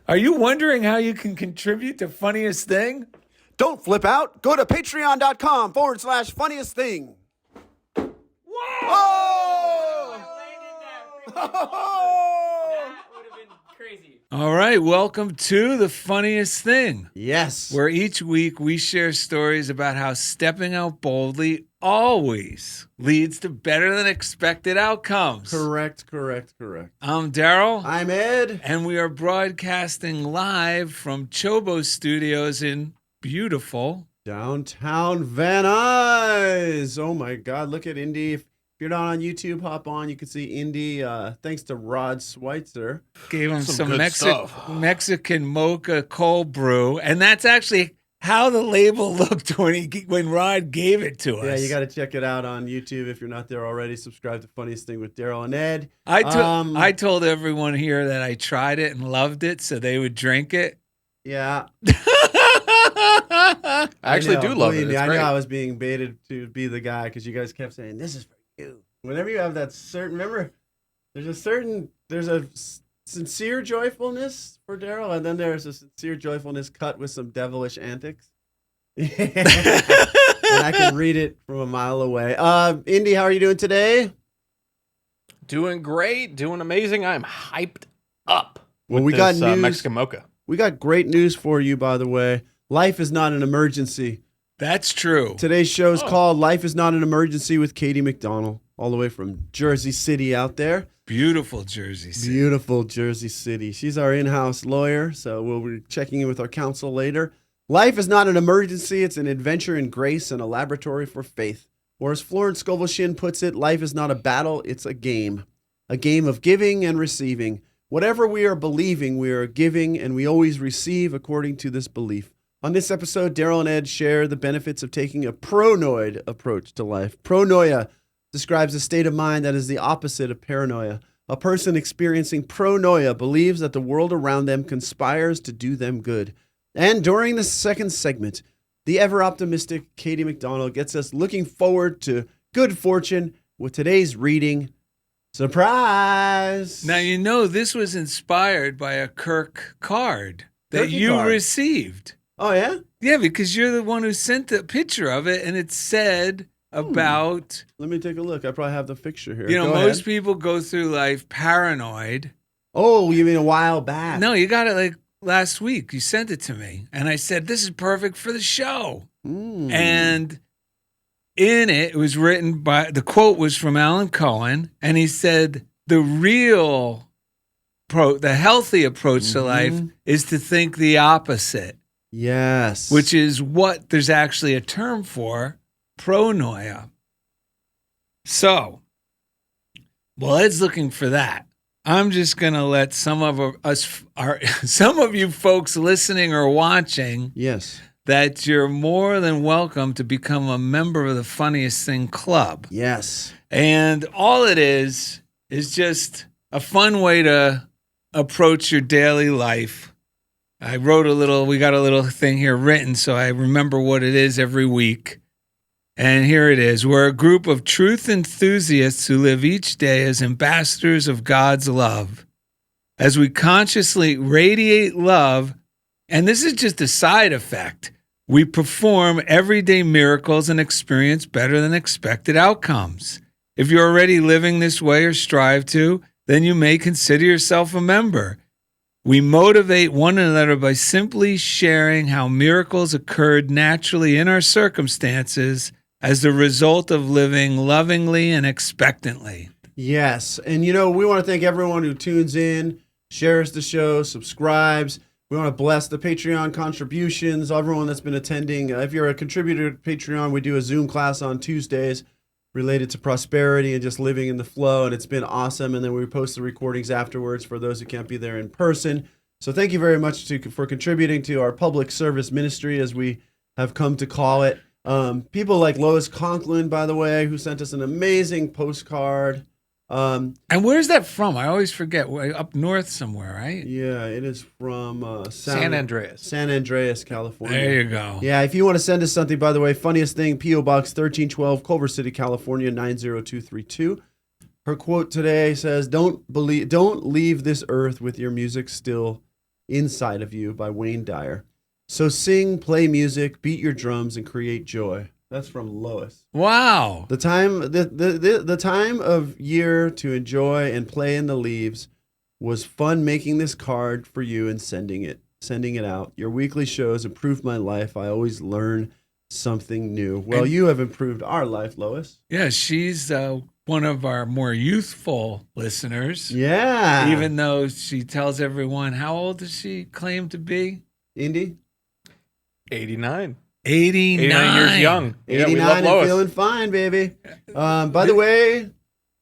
Are you wondering how you can contribute to Funniest Thing? Don't flip out. Go to patreon.com/funniest thing. Whoa! Oh! That would have been crazy. All right, welcome to The Funniest Thing, Yes. where each week we share stories about how stepping out boldly always leads to better than expected outcomes. Correct. I'm Darrell. I'm Ed. And we are broadcasting live from CHOBO Studios in beautiful Downtown Van Nuys. Oh my God, look at Indy. If you're not on YouTube, hop on. You can see Indy. Thanks to Rod Schweitzer. Gave him some good stuff. Mexican mocha cold brew, and that's actually how the label looked when Rod gave it to us. Yeah, you got to check it out on YouTube if you're not there already. Subscribe to Funniest Thing with Darrell and Ed. I told everyone here that I tried it and loved it, so they would drink it. Yeah. I actually do love it. Believe me, It's I great. knew I was being baited to be the guy because you guys kept saying, this is for you. Whenever you have that certain, remember, there's a sincere joyfulness for Darrell, and then there's a sincere joyfulness cut with some devilish antics. And I can read it from a mile away. Indy, how are you doing today? Doing great, doing amazing. I'm hyped up. Well, with we got this, news. Mexican mocha. We got great news for you, by the way. Life is not an emergency. That's true. Today's show is called Life is Not an Emergency with Katie McDonnell, all the way from Jersey City out there. Beautiful Jersey City. Beautiful Jersey City. She's our in-house lawyer, so we'll be checking in with our counsel later. Life is not an emergency. It's an adventure in grace and a laboratory for faith. Or as Florence Scovel Shinn puts it, life is not a battle, it's a game of giving and receiving. Whatever we are believing, we are giving, and we always receive according to this belief. On this episode, Darrell and Ed share the benefits of taking a pronoid approach to life. Pronoia describes a state of mind that is the opposite of paranoia. A person experiencing pronoia believes that the world around them conspires to do them good. And during the second segment, the ever-optimistic Katie McDonnell gets us looking forward to good fortune with today's reading. Surprise! Now, you know this was inspired by a Kirk card that Kirky you card. received. Oh, yeah? Yeah, because you're the one who sent the picture of it, and it said about, Let me take a look. I probably have the picture here. you know, Go most ahead. people go through life paranoid. Oh, you mean a while back? No, you got it like last week. You sent it to me, and I said, this is perfect for the show. Mm. And in it, it was written by, the quote was from Alan Cohen, and he said, the healthy approach to life is to think the opposite. Yes. Which is what there's actually a term for, pronoia. So, well, Ed's looking for that. I'm just going to let some of you folks listening or watching, Yes. that you're more than welcome to become a member of the Funniest Thing Club. Yes. And all it is just a fun way to approach your daily life. We got a little thing here written so I remember what it is every week. And here it is. We're a group of truth enthusiasts who live each day as ambassadors of God's love. As we consciously radiate love, and this is just a side effect, we perform everyday miracles and experience better than expected outcomes. If you're already living this way or strive to, then you may consider yourself a member. We motivate one another by simply sharing how miracles occurred naturally in our circumstances as the result of living lovingly and expectantly. Yes. And, you know, we want to thank everyone who tunes in, shares the show, subscribes. We want to bless the Patreon contributions, everyone that's been attending. If you're a contributor to Patreon, we do a Zoom class on Tuesdays related to prosperity and just living in the flow, and it's been awesome. And then we post the recordings afterwards for those who can't be there in person. So thank you very much for contributing to our public service ministry, as we have come to call it. People like Lois Conklin, by the way, who sent us an amazing postcard. And where's that from? I always forget. Up north somewhere, right? Yeah, it is from San Andreas. San Andreas, California. There you go. Yeah, if you want to send us something, by the way, Funniest Thing, P.O. Box 1312, Culver City, California, 90232. Her quote today says, don't leave this earth with your music still inside of you by Wayne Dyer. So sing, play music, beat your drums, and create joy. That's from Lois. Wow. The time of year to enjoy and play in the leaves was fun making this card for you and sending it out. Your weekly shows improved my life. I always learn something new. Well, you have improved our life, Lois. Yeah, she's one of our more youthful listeners. Yeah. Even though she tells everyone, how old does she claim to be? Indy? 89. 89 years young. Yeah, 89 we love and Lois. feeling fine, baby. By the way,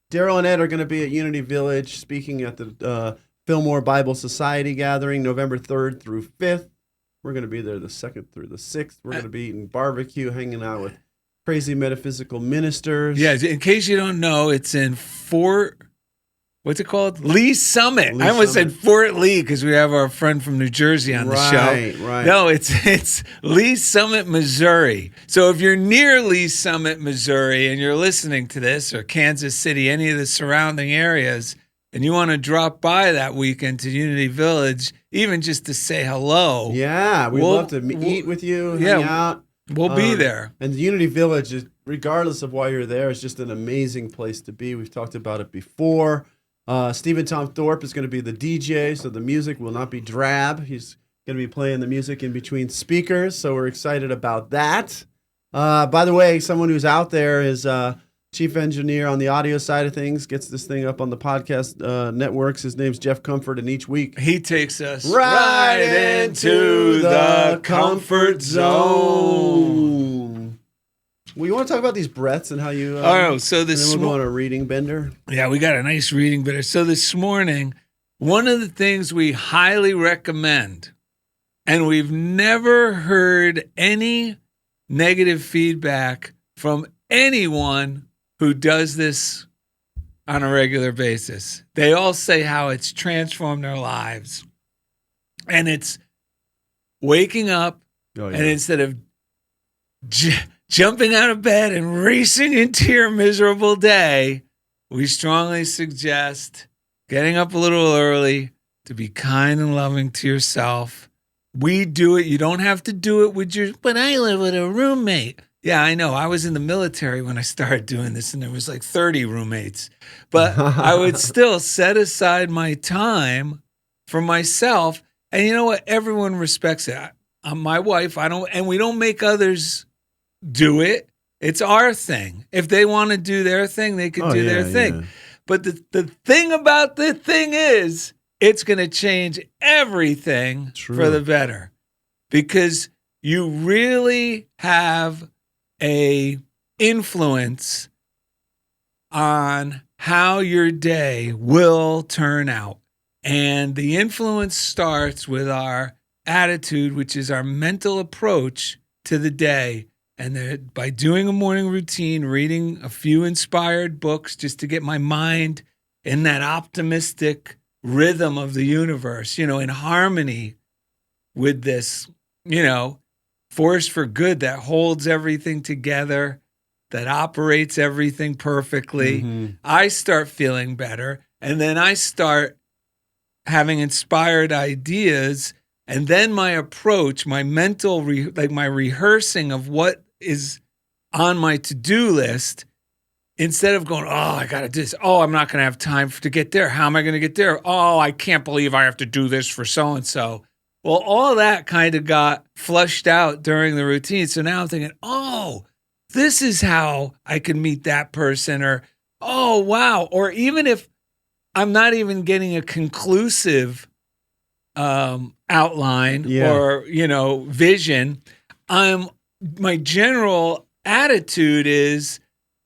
Darrell and Ed are going to be at Unity Village speaking at the Fillmore Bible Society gathering November 3rd through 5th. We're going to be there the 2nd through the 6th. We're going to be eating barbecue, hanging out with crazy metaphysical ministers. Yeah, in case you don't know, it's in what's it called? Lee Summit. Lee I almost Summit. said Fort Lee because we have our friend from New Jersey on the show. Right. No, it's Lee Summit, Missouri. So if you're near Lee Summit, Missouri, and you're listening to this, or Kansas City, any of the surrounding areas, and you want to drop by that weekend to Unity Village, even just to say hello, Yeah, we'd We'll- love to eat with you, yeah, hang out. we'll be there. And the Unity Village, is, regardless of why you're there, is just an amazing place to be. We've talked about it before. Stephen Tom Thorpe is going to be the DJ, so the music will not be drab. He's going to be playing the music in between speakers, so we're excited about that. By the way, someone who's out there is chief engineer on the audio side of things, gets this thing up on the podcast networks. His name's Jeff Comfort, and each week He takes us right into the comfort zone. Well, you want to talk about these breaths and how you... Oh, so and this then we'll go on a reading bender. Yeah, we got a nice reading bit. So this morning, one of the things we highly recommend, and we've never heard any negative feedback from anyone who does this on a regular basis. They all say how it's transformed their lives. And it's waking up Oh, and instead of jumping out of bed and racing into your miserable day, we strongly suggest getting up a little early to be kind and loving to yourself. We do it. You don't have to do it with but I live with a roommate. Yeah, I know. I was in the military when I started doing this, and there was like 30 roommates. But I would still set aside my time for myself. And you know what? Everyone respects it. I'm my wife. We don't make others do it. It's our thing. If they want to do their thing, they can do their thing. Yeah. But the thing about the thing is, it's going to change everything for the better, because you really have a influence on how your day will turn out. And the influence starts with our attitude, which is our mental approach to the day. And by doing a morning routine, reading a few inspired books just to get my mind in that optimistic rhythm of the universe, in harmony with this, force for good that holds everything together, that operates everything perfectly. Mm-hmm. I start feeling better. And then I start having inspired ideas. And then my approach, my mental, my rehearsing of what is on my to-do list, instead of going, oh, I got to do this. Oh, I'm not going to have time to get there. How am I going to get there? Oh, I can't believe I have to do this for so-and-so. Well, all that kind of got flushed out during the routine. So now I'm thinking, oh, this is how I can meet that person. Or, oh, wow. Or even if I'm not even getting a conclusive outline or, vision, my general attitude is,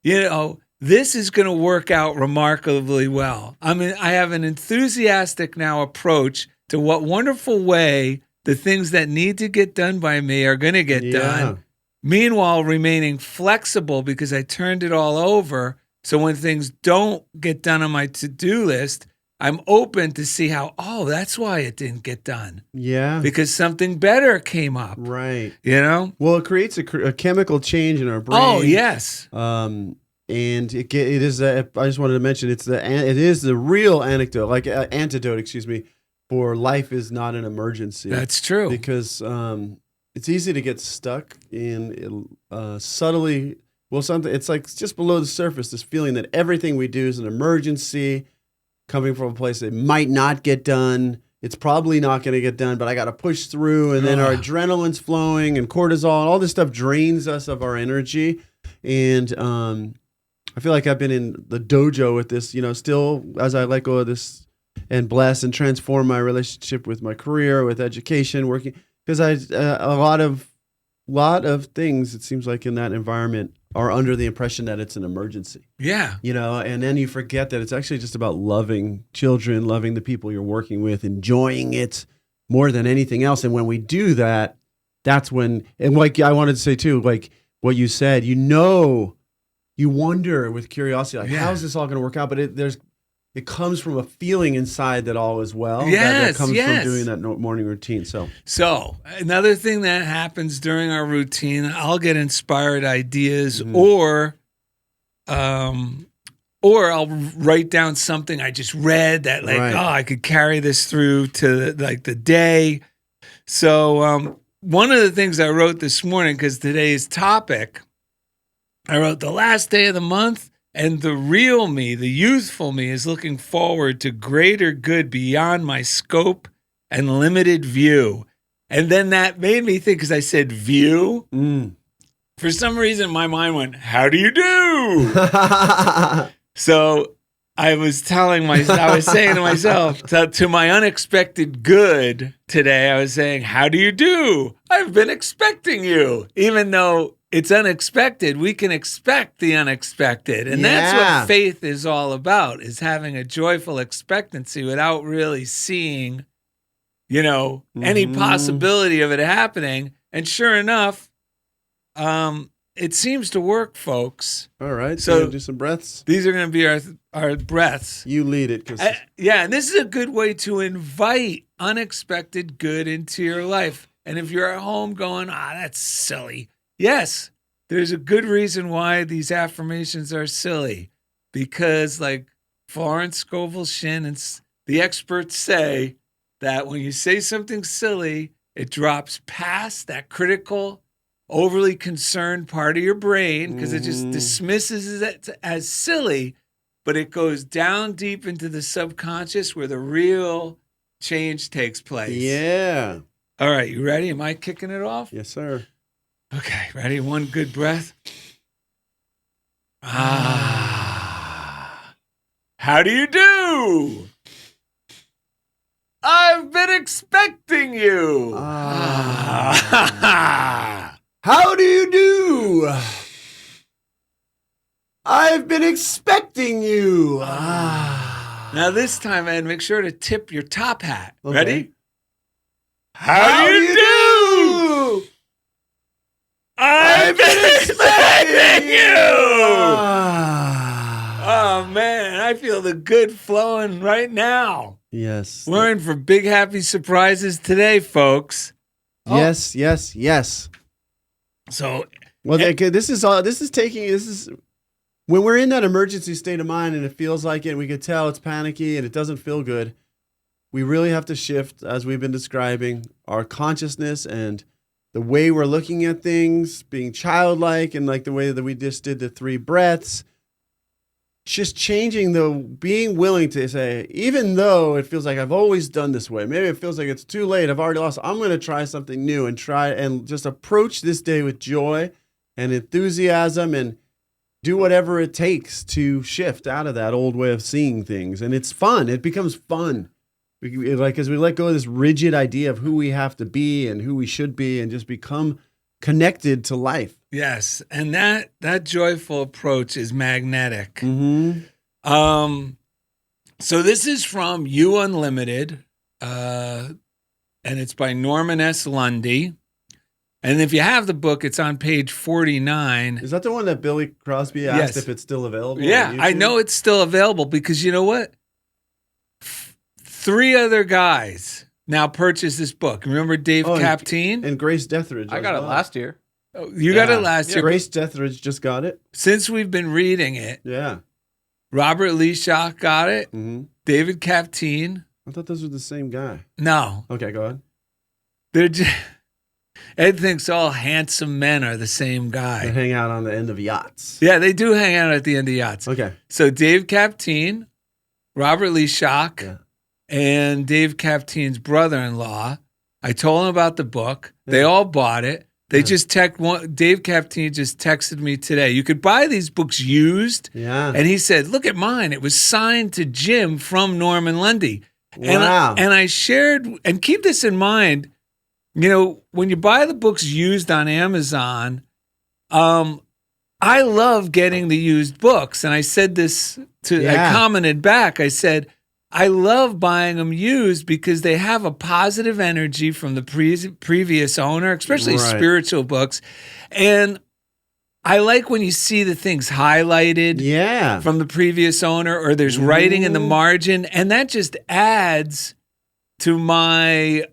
this is going to work out remarkably well. I mean, I have an enthusiastic now approach to what wonderful way the things that need to get done by me are going to get done. Meanwhile, remaining flexible because I turned it all over. So when things don't get done on my to-do list, I'm open to see how, that's why it didn't get done. Yeah. Because something better came up. Right. Well, it creates a chemical change in our brain. Oh, yes. And it is. I just wanted to mention it is the real antidote, for life is not an emergency. That's true. Because it's easy to get stuck in subtly. Well, something it's like just below the surface. This feeling that everything we do is an emergency, coming from a place that might not get done. It's probably not going to get done, but I got to push through. And then our adrenaline's flowing, and cortisol, and all this stuff drains us of our energy. And I feel like I've been in the dojo with this. Still as I let go of this and bless and transform my relationship with my career, with education, working, because a lot of things, it seems like in that environment, are under the impression that it's an emergency. Yeah. And then you forget that it's actually just about loving children, loving the people you're working with, enjoying it more than anything else. And when we do that, that's when, and like I wanted to say too, like what you said, you wonder with curiosity, like, how is this all going to work out? But it comes from a feeling inside that all is well. That comes from doing that morning routine. So another thing that happens during our routine, I'll get inspired ideas, or I'll write down something I just read that I could carry this through to the day. So one of the things I wrote this morning, because today's topic, I wrote the last day of the month. And the real me, the youthful me, is looking forward to greater good beyond my scope and limited view. And then that made me think, because I said view. For some reason, my mind went, how do you do? So I was saying to myself, to my unexpected good today, I was saying, how do you do? I've been expecting you. Even though it's unexpected, we can expect the unexpected. And that's what faith is all about, is having a joyful expectancy without really seeing, any possibility of it happening. And sure enough, it seems to work, folks. All right. So do some breaths. These are going to be our breaths. You lead it. And this is a good way to invite unexpected good into your life. And if you're at home going, that's silly. Yes, there's a good reason why these affirmations are silly, because like Florence Scovel Shinn and the experts say that when you say something silly, it drops past that critical, overly concerned part of your brain, because it just dismisses it as silly, but it goes down deep into the subconscious where the real change takes place. Yeah. All right, you ready? Am I kicking it off? Yes, sir. Okay, ready? One good breath. How do you do? I've been expecting you. How do you do? I've been expecting you. Now this time, Ed, make sure to tip your top hat. Okay. Ready? How do you do? I've been expecting you. Oh man, I feel the good flowing right now. Yes. We're in for big happy surprises today, folks. Yes. So, well, this is when we're in that emergency state of mind and it feels like it, and we can tell it's panicky and it doesn't feel good. We really have to shift, as we've been describing, our consciousness and the way we're looking at things, being childlike, and like the way that we just did the 3 breaths. Just changing being willing to say, even though it feels like I've always done this way, maybe it feels like it's too late, I've already lost, I'm going to try something new and just approach this day with joy and enthusiasm and do whatever it takes to shift out of that old way of seeing things. And it's fun. It becomes fun. As we let go of this rigid idea of who we have to be and who we should be and just become connected to life. Yes, and that joyful approach is magnetic. So this is from You Unlimited, and it's by Norman S. Lundy. And if you have the book, it's on page 49. Is that the one that Billy Crosby asked if it's still available? Yeah, I know it's still available because you know what? 3 other guys now purchased this book. Remember Dave Capteen? And Grace Deathridge. I got it last year. Oh, you got it last year. Grace Deathridge just got it. Since we've been reading it, Yeah. Robert Leeshock got it. Mm-hmm. David Capteen. I thought those were the same guy. No, Okay, go ahead. they're just, Ed thinks all handsome men are the same They guy. hang out on the end of yachts. Yeah, they do hang out at the end of yachts. Okay. So Dave Capteen, Robert Lee Schock, Yeah. and Dave Capteen's brother-in-law. I told them about the book. They Yeah. all bought it. They Yeah. just Dave Capteen just texted me today. You could buy these books used. Yeah. And he said, look at mine. It was signed to Jim from Norman Lundy. Wow. And I shared, and keep this in mind, you know, when you buy the books used on Amazon, I love getting the used books. And I said this I commented back. I said, I love buying them used because they have a positive energy from the previous owner, especially Right. spiritual books. And I like when you see the things highlighted Yeah. from the previous owner, or there's writing in the margin, and that just adds to my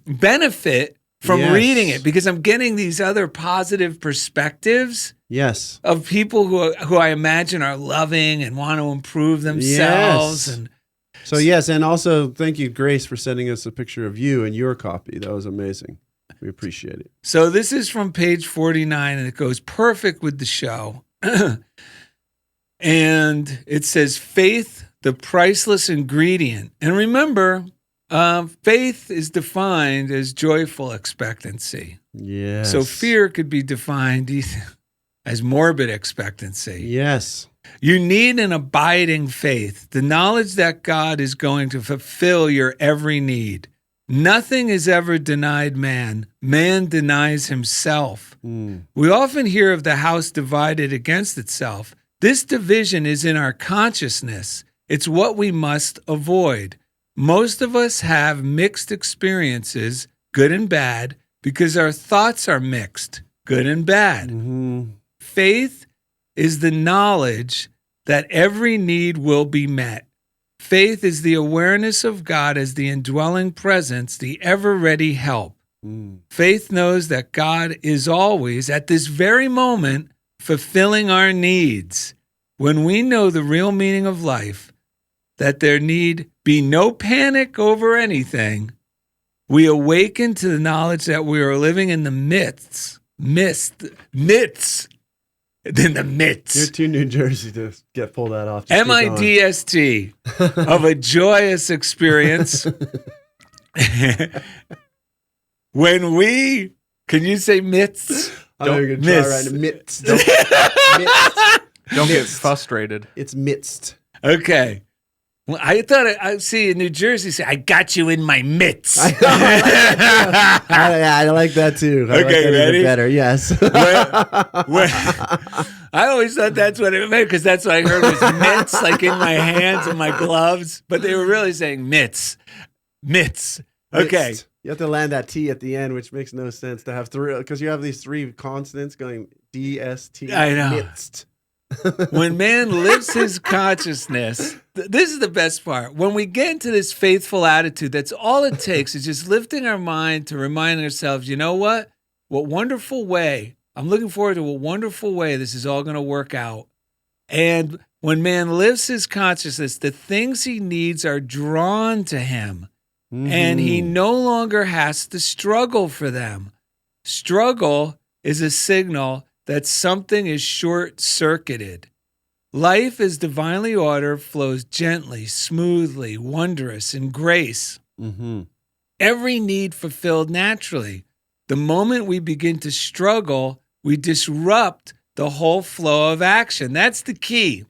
benefit from Yes. reading it, because I'm getting these other positive perspectives Yes. of people who I imagine are loving and want to improve themselves. Yes. And So yes, and also thank you, Grace, for sending us a picture of you and your copy. That was amazing. We appreciate it. so this is from page 49, and it goes perfect with the show. And it says, faith, the priceless ingredient. And remember, faith is defined as joyful expectancy. Yes. So fear could be defined as morbid expectancy. Yes. You need an abiding faith, the knowledge that God is going to fulfill your every need. Nothing is ever denied man. Man denies himself. We often hear of the house divided against itself. This division is in our consciousness. It's what we must avoid. Most of us have mixed experiences, good and bad, because our thoughts are mixed, good and bad. Faith is the knowledge that every need will be met. Faith is the awareness of God as the indwelling presence, the ever-ready help. Faith knows that God is always, at this very moment, fulfilling our needs. When we know the real meaning of life, that there need be no panic over anything, we awaken to the knowledge that we are living in the midst, in the midst. You're too New Jersey to pull that off. Just keep going. MIDST of a joyous experience. When we, can you say midst? I'm going to try miss. right in midst. Midst. Don't get frustrated. It's midst. Okay. Well, I thought I see in New Jersey say, I got you in my midst. I like that too. I like Okay, that ready? even better. Yes. I always thought that's what it meant, because that's what I heard was mitts, like in my hands and my gloves. But they were really saying mitts. Mitts. Okay. Midst. You have to land that T at the end, which makes no sense to have three, because you have these three consonants going DST. I know. Midst. When man lives his consciousness, this is the best part. When we get into this faithful attitude, that's all it takes, is just lifting our mind to remind ourselves, you know what? What wonderful way. I'm looking forward to a wonderful way this is all going to work out. And when man lives his consciousness, the things he needs are drawn to him. And he no longer has to struggle for them. Struggle is a signal that something is short-circuited. Life as divinely ordered flows gently, smoothly, wondrous, in grace. Every need fulfilled naturally. The moment we begin to struggle, we disrupt the whole flow of action. That's the key.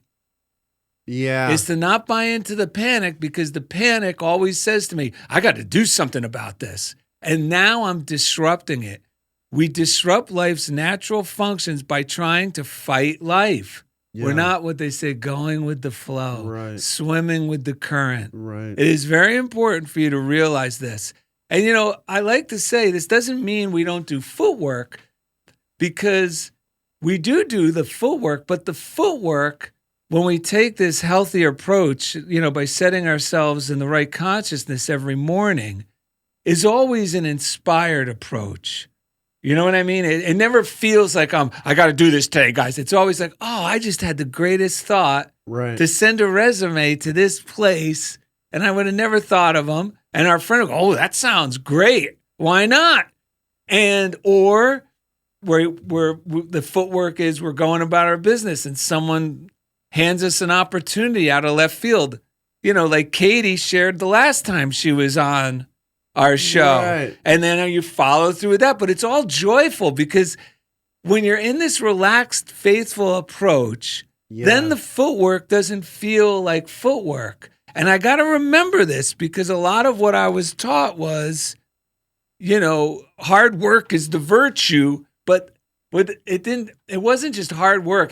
Yeah. Is to not buy into the panic, because the panic always says to me, I got to do something about this. And now I'm disrupting it. We disrupt life's natural functions by trying to fight life. We're not, what they say, going with the flow, Right. swimming with the current. Right. It is very important for you to realize this. And, you know, I like to say this doesn't mean we don't do footwork, because we do the footwork, but the footwork, when we take this healthy approach, you know, by setting ourselves in the right consciousness every morning, is always an inspired approach. You know what I mean? It never feels like I got to do this today, guys. It's always like, oh, I just had the greatest thought Right. to send a resume to this place and I would have never thought of them. And our friend would go, oh, that sounds great. Why not? And or where the footwork is, we're going about our business and someone hands us an opportunity out of left field. You know, like Katie shared the last time she was on our show. Right. And then you follow through with that. But it's all joyful because when you're in this relaxed, faithful approach, then the footwork doesn't feel like footwork. And I got to remember this because a lot of what I was taught was, you know, hard work is the virtue, but it wasn't just hard work.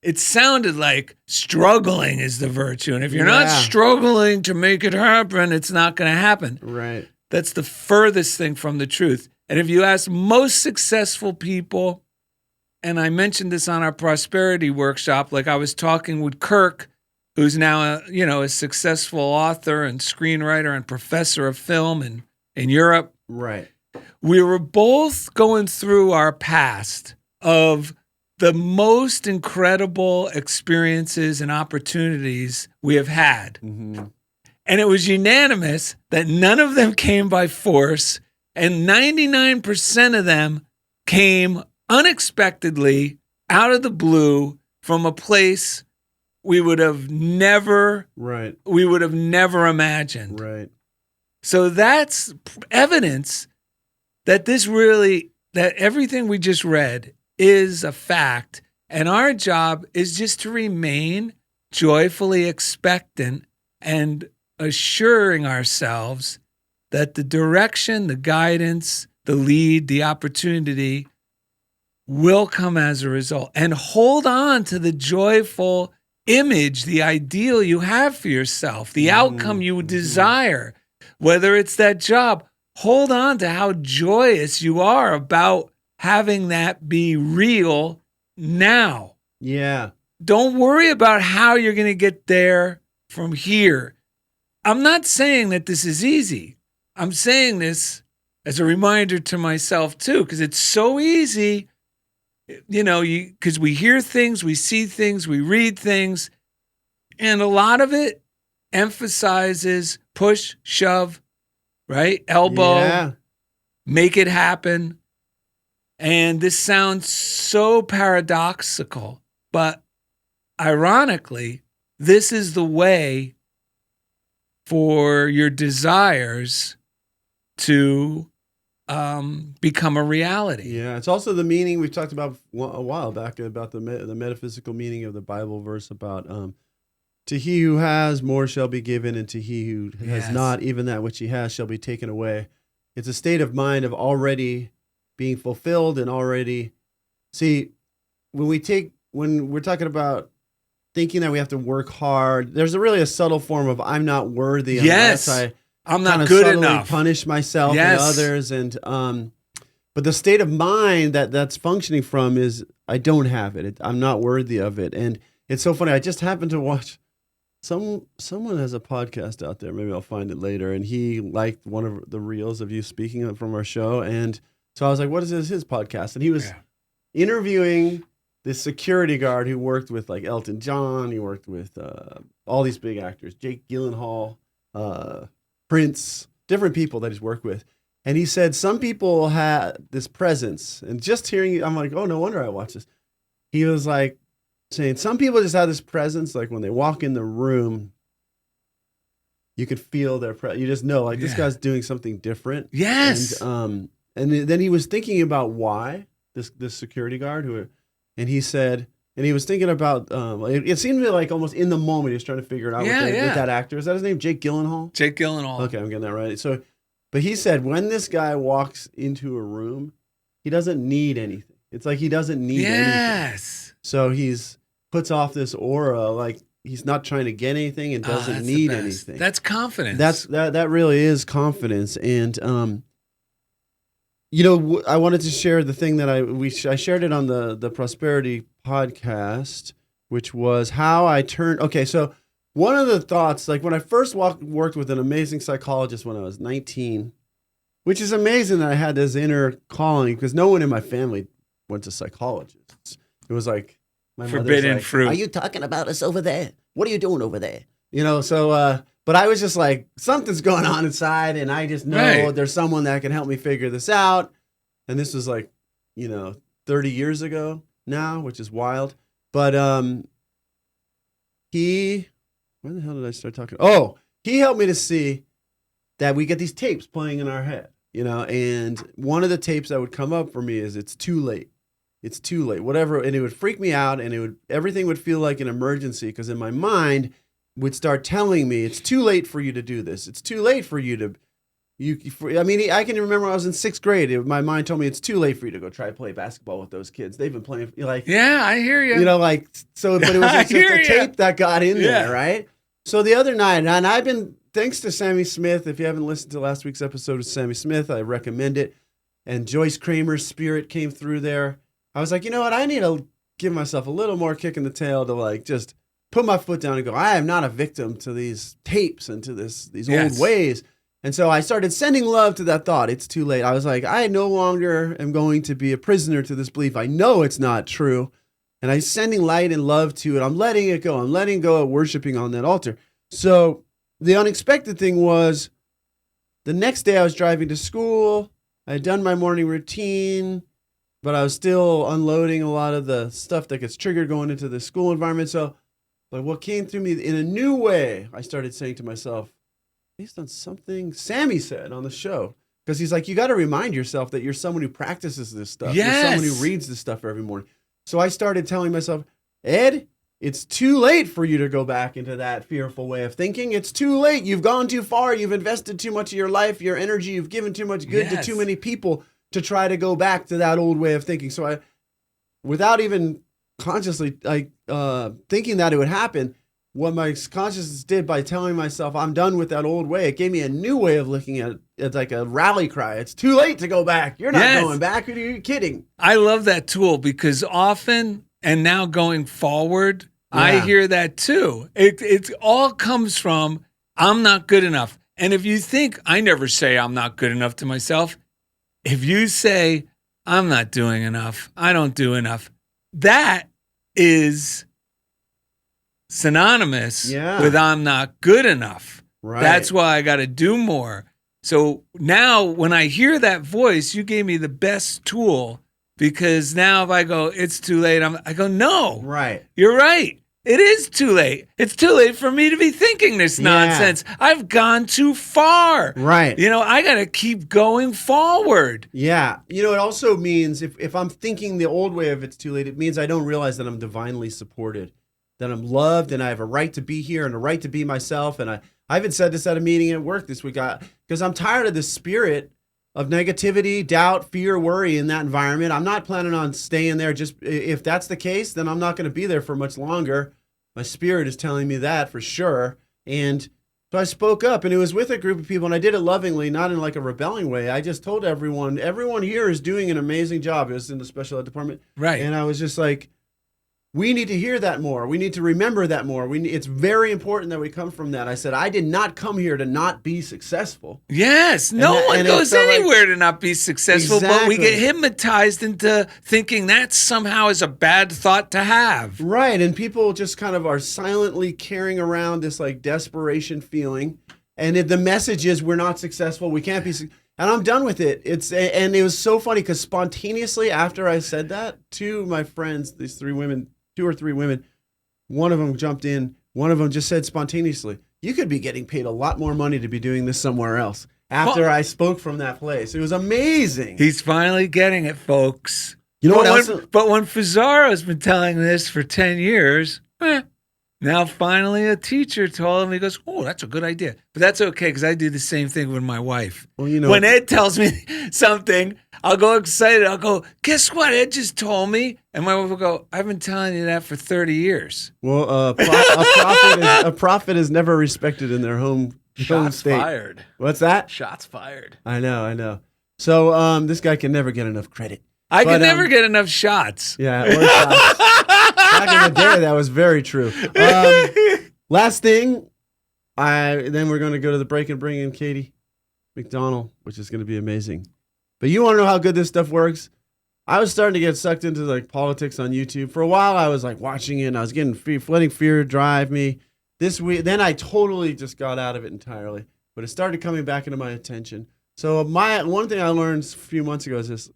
It sounded like struggling is the virtue. And if you're not struggling to make it happen, it's not going to happen. Right. That's the furthest thing from the truth. And if you ask most successful people, and I mentioned this on our prosperity workshop, like I was talking with Kirk, who's now a successful author and screenwriter and professor of film in Europe. Right. We were both going through our past of the most incredible experiences and opportunities we have had. Mm-hmm. And it was unanimous that none of them came by force, and 99% of them came unexpectedly out of the blue from a place we would have never imagined. Right. So that's evidence that that everything we just read is a fact. And our job is just to remain joyfully expectant and assuring ourselves that the direction, the guidance, the lead, the opportunity will come as a result. And hold on to the joyful image, the ideal you have for yourself, the outcome you desire, whether it's that job. Hold on to how joyous you are about having that be real now. Yeah. Don't worry about how you're going to get there from here. I'm not saying that this is easy. I'm saying this as a reminder to myself too, because it's so easy, because we hear things, we see things, we read things, and a lot of it emphasizes push, shove, right? Elbow, make it happen. And this sounds so paradoxical, but ironically, this is the way for your desires to become a reality. Yeah, it's also the meaning we talked about a while back about the metaphysical meaning of the Bible verse about to he who has more shall be given, and to he who has not, even that which he has shall be taken away. It's a state of mind of already being fulfilled and already. See, when we're talking about thinking that we have to work hard, there's really a subtle form of I'm not worthy unless I'm not good enough. Punish myself and others, and but the state of mind that's functioning from is I don't have it. I'm not worthy of it, and it's so funny. I just happened to watch someone has a podcast out there. Maybe I'll find it later, and he liked one of the reels of you speaking from our show, and so I was like, "What is his podcast?" And he was interviewing this security guard who worked with like Elton John. He worked with all these big actors, Jake Gyllenhaal, Prince, different people that he's worked with. And he said some people had this presence. And just hearing, I'm like, oh, no wonder I watch this. He was like saying some people just have this presence. Like when they walk in the room, you could feel their presence. You just know, like this guy's doing something different. Yes. And then he was thinking about why this security guard and he said, and he was thinking about, it seemed to be like almost in the moment he was trying to figure it out with that actor. Is that his name? Jake Gyllenhaal? Jake Gyllenhaal. Okay, I'm getting that right. So, but he said when this guy walks into a room, he doesn't need anything. It's like he doesn't need anything. So he's puts off this aura, like he's not trying to get anything and doesn't need anything. That's confidence. That really is confidence. And I wanted to share the thing that I shared it on the prosperity podcast, which was how I turned. Okay, so one of the thoughts, like when I first worked with an amazing psychologist when I was 19, which is amazing that I had this inner calling because no one in my family went to psychologists. It was like my forbidden like, fruit. Are you talking about us over there? What are you doing over there? So, But I was just like, something's going on inside, and I just know there's someone that can help me figure this out. And this was like, 30 years ago now, which is wild. But when the hell did I start talking? Oh, he helped me to see that we get these tapes playing in our head, and one of the tapes that would come up for me is it's too late. It's too late, whatever. And it would freak me out, and everything would feel like an emergency because in my mind would start telling me it's too late for you to do this. It's too late for you to, I can remember when I was in 6th grade, my mind told me it's too late for you to go try to play basketball with those kids. They've been playing yeah, I hear you. But it was just a tape that got in there, right? So the other night, and I've been, thanks to Sammy Smith, if you haven't listened to last week's episode of Sammy Smith, I recommend it. And Joyce Kramer's spirit came through there. I was like, you know what? I need to give myself a little more kick in the tail to just put my foot down and go, I am not a victim to these tapes and to these old ways. And so I started sending love to that thought. It's too late. I was like, I no longer am going to be a prisoner to this belief. I know it's not true. And I'm sending light and love to it. I'm letting it go. I'm letting go of worshiping on that altar. So the unexpected thing was the next day I was driving to school. I had done my morning routine, but I was still unloading a lot of the stuff that gets triggered going into the school environment. So what came through me in a new way, I started saying to myself, based on something Sammy said on the show, because he's like, you got to remind yourself that you're someone who practices this stuff. Yes. You're someone who reads this stuff every morning. So I started telling myself, Ed, it's too late for you to go back into that fearful way of thinking. It's too late. You've gone too far. You've invested too much of your life, your energy. You've given too much good to too many people to try to go back to that old way of thinking. So I, without even consciously thinking that it would happen, what my consciousness did by telling myself I'm done with that old way, it gave me a new way of looking at it. It's like a rally cry. It's too late to go back. You're not going back. Are you kidding? I love that tool because often, and now going forward, I hear that too. It all comes from I'm not good enough. And if you think, I never say I'm not good enough to myself. If you say I'm not doing enough, I don't do enough, that is synonymous with I'm not good enough. Right. That's why I got to do more. So now when I hear that voice, you gave me the best tool because now if I go, it's too late, I go, no. Right. You're right. It is too late. It's too late for me to be thinking this nonsense. I've gone too far. Right. I got to keep going forward. Yeah. It also means if I'm thinking the old way of it's too late, it means I don't realize that I'm divinely supported, that I'm loved, and I have a right to be here and a right to be myself. And I even said this at a meeting at work this week, because I'm tired of the spirit of negativity, doubt, fear, worry in that environment. I'm not planning on staying there. Just if that's the case, then I'm not going to be there for much longer. My spirit is telling me that for sure. And so I spoke up, and it was with a group of people, and I did it lovingly, not in like a rebelling way. I just told everyone here is doing an amazing job. It was in the special ed department. Right. And I was just like, we need to hear that more. We need to remember that more. It's very important that we come from that. I said, I did not come here to not be successful. Yes. No one goes anywhere to not be successful, but we get hypnotized into thinking that somehow is a bad thought to have. Right. And people just kind of are silently carrying around this like desperation feeling. And the message is we're not successful. We can't be and I'm done with it. And it was so funny because spontaneously after I said that to my friends, these 2 or 3 women, one of them jumped in. One of them just said spontaneously, you could be getting paid a lot more money to be doing this somewhere else after I spoke from that place. It was amazing. He's finally getting it, folks. You know what else? But when Fazzaro's been telling this for 10 years, now finally a teacher told him, he goes, oh, that's a good idea. But that's okay because I do the same thing with my wife. Well, when Ed tells me something, I'll go excited. I'll go, guess what? Ed just told me. And my wife will go, I've been telling you that for 30 years. Well, a prophet is never respected in their home state. Shots fired. What's that? Shots fired. I know. So this guy can never get enough credit. I can never get enough shots. Yeah, or shots. Back in the day, that was very true. Last thing, then we're going to go to the break and bring in Katie McDonnell, which is going to be amazing. But you want to know how good this stuff works? I was starting to get sucked into like politics on YouTube. For a while, I was like watching it, and I was letting fear drive me. this week, then I totally just got out of it entirely. But it started coming back into my attention. So one thing I learned a few months ago is this: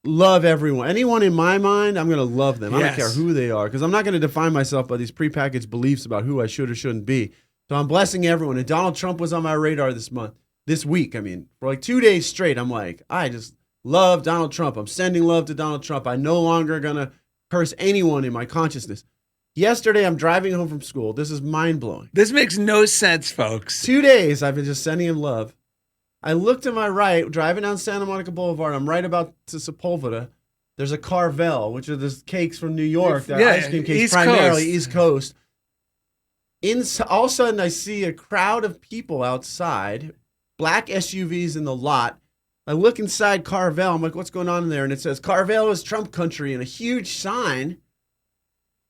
love everyone. Anyone in my mind, I'm going to love them. I don't care who they are, because I'm not going to define myself by these prepackaged beliefs about who I should or shouldn't be. So I'm blessing everyone. And Donald Trump was on my radar this week. I mean, for like 2 days straight, I'm like, I just love Donald Trump. I'm sending love to Donald Trump. I'm no longer going to curse anyone in my consciousness. Yesterday, I'm driving home from school. This is mind-blowing. This makes no sense, folks. 2 days, I've been just sending him love. I look to my right, driving down Santa Monica Boulevard. I'm right about to Sepulveda. There's a Carvel, which are the cakes from New York. They're ice cream cakes, primarily East Coast. All of a sudden, I see a crowd of people outside, black SUVs in the lot. I look inside Carvel. I'm like, what's going on in there? And it says, Carvel is Trump country, and a huge sign.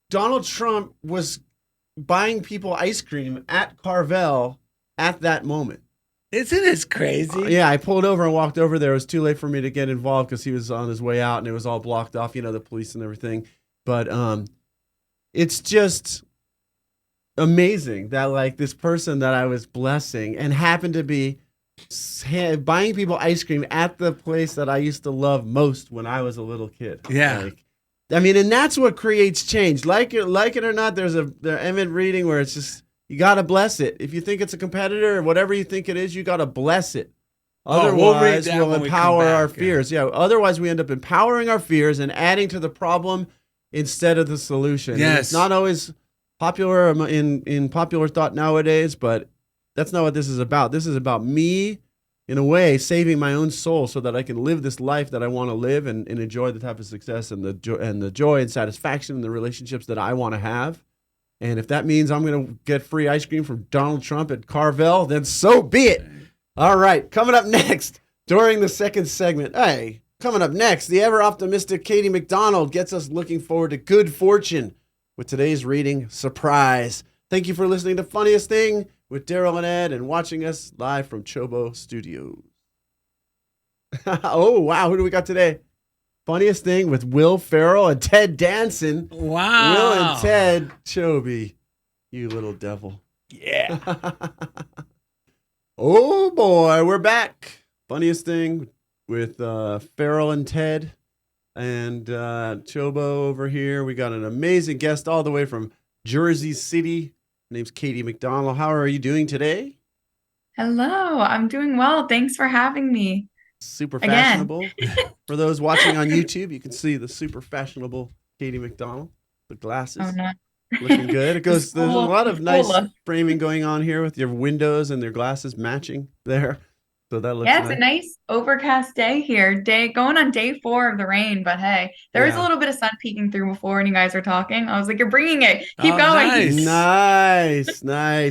Donald Trump was buying people ice cream at Carvel at that moment. Isn't this crazy? Yeah, I pulled over and walked over there. It was too late for me to get involved because he was on his way out and it was all blocked off, the police and everything. But it's just amazing that like this person that I was blessing and happened to be buying people ice cream at the place that I used to love most when I was a little kid. Yeah. And that's what creates change. Like it or not, there's an Emmett reading where it's just, you got to bless it. If you think it's a competitor or whatever you think it is, you got to bless it. Otherwise, we'll empower our fears. Yeah. Otherwise, we end up empowering our fears and adding to the problem instead of the solution. Yes. And it's not always popular in popular thought nowadays, but that's not what this is about. This is about me, in a way, saving my own soul so that I can live this life that I want to live and enjoy the type of success and the joy and satisfaction in the relationships that I want to have. And if that means I'm going to get free ice cream from Donald Trump at Carvel, then so be it. All right, coming up next during the second segment. Hey, coming up next, the ever-optimistic Katie McDonnell gets us looking forward to good fortune with today's reading, Surprise. Thank you for listening to Funniest Thing with Darrell and Ed and watching us live from CHOBO Studios. Oh, wow, who do we got today? Funniest Thing with Will Ferrell and Ted Danson. Wow. Will and Ted Choby. You little devil. Yeah. Oh, boy. We're back. Funniest Thing with Ferrell and Ted and Chobo over here. We got an amazing guest all the way from Jersey City. Her name's Katie McDonnell. How are you doing today? Hello, I'm doing well. Thanks for having me. Super fashionable. For those watching on YouTube, you can see the super fashionable Katie McDonnell. The glasses. Oh, no. Looking good. There's a lot of nice look. framing going on here with your windows and their glasses matching there. So that looks It's a nice overcast day here. Going on day 4 of the rain, but hey, there was a little bit of sun peeking through before when you guys were talking. I was like, you're bringing it. Keep going. Nice.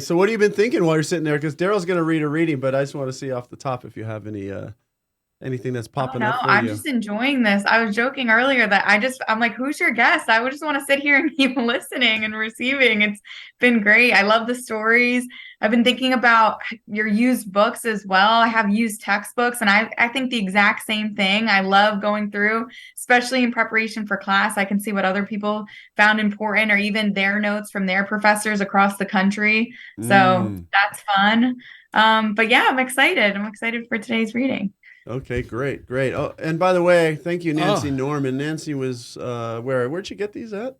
So what have you been thinking while you're sitting there? Because Darrell's going to read a reading, but I just want to see off the top if you have anything that's popping up for I'm you. just enjoying this. I was joking earlier that I'm like, who's your guest? I would just want to sit here and keep listening and receiving. It's been great. I love the stories. I've been thinking about your used books as well. I have used textbooks, and I think the exact same thing. I love going through, especially in preparation for class. I can see what other people found important or even their notes from their professors across the country. So that's fun. But yeah, I'm excited. I'm excited for today's reading. Okay, great. Oh, and by the way, thank you, Nancy Norman. Nancy was where'd she get these at?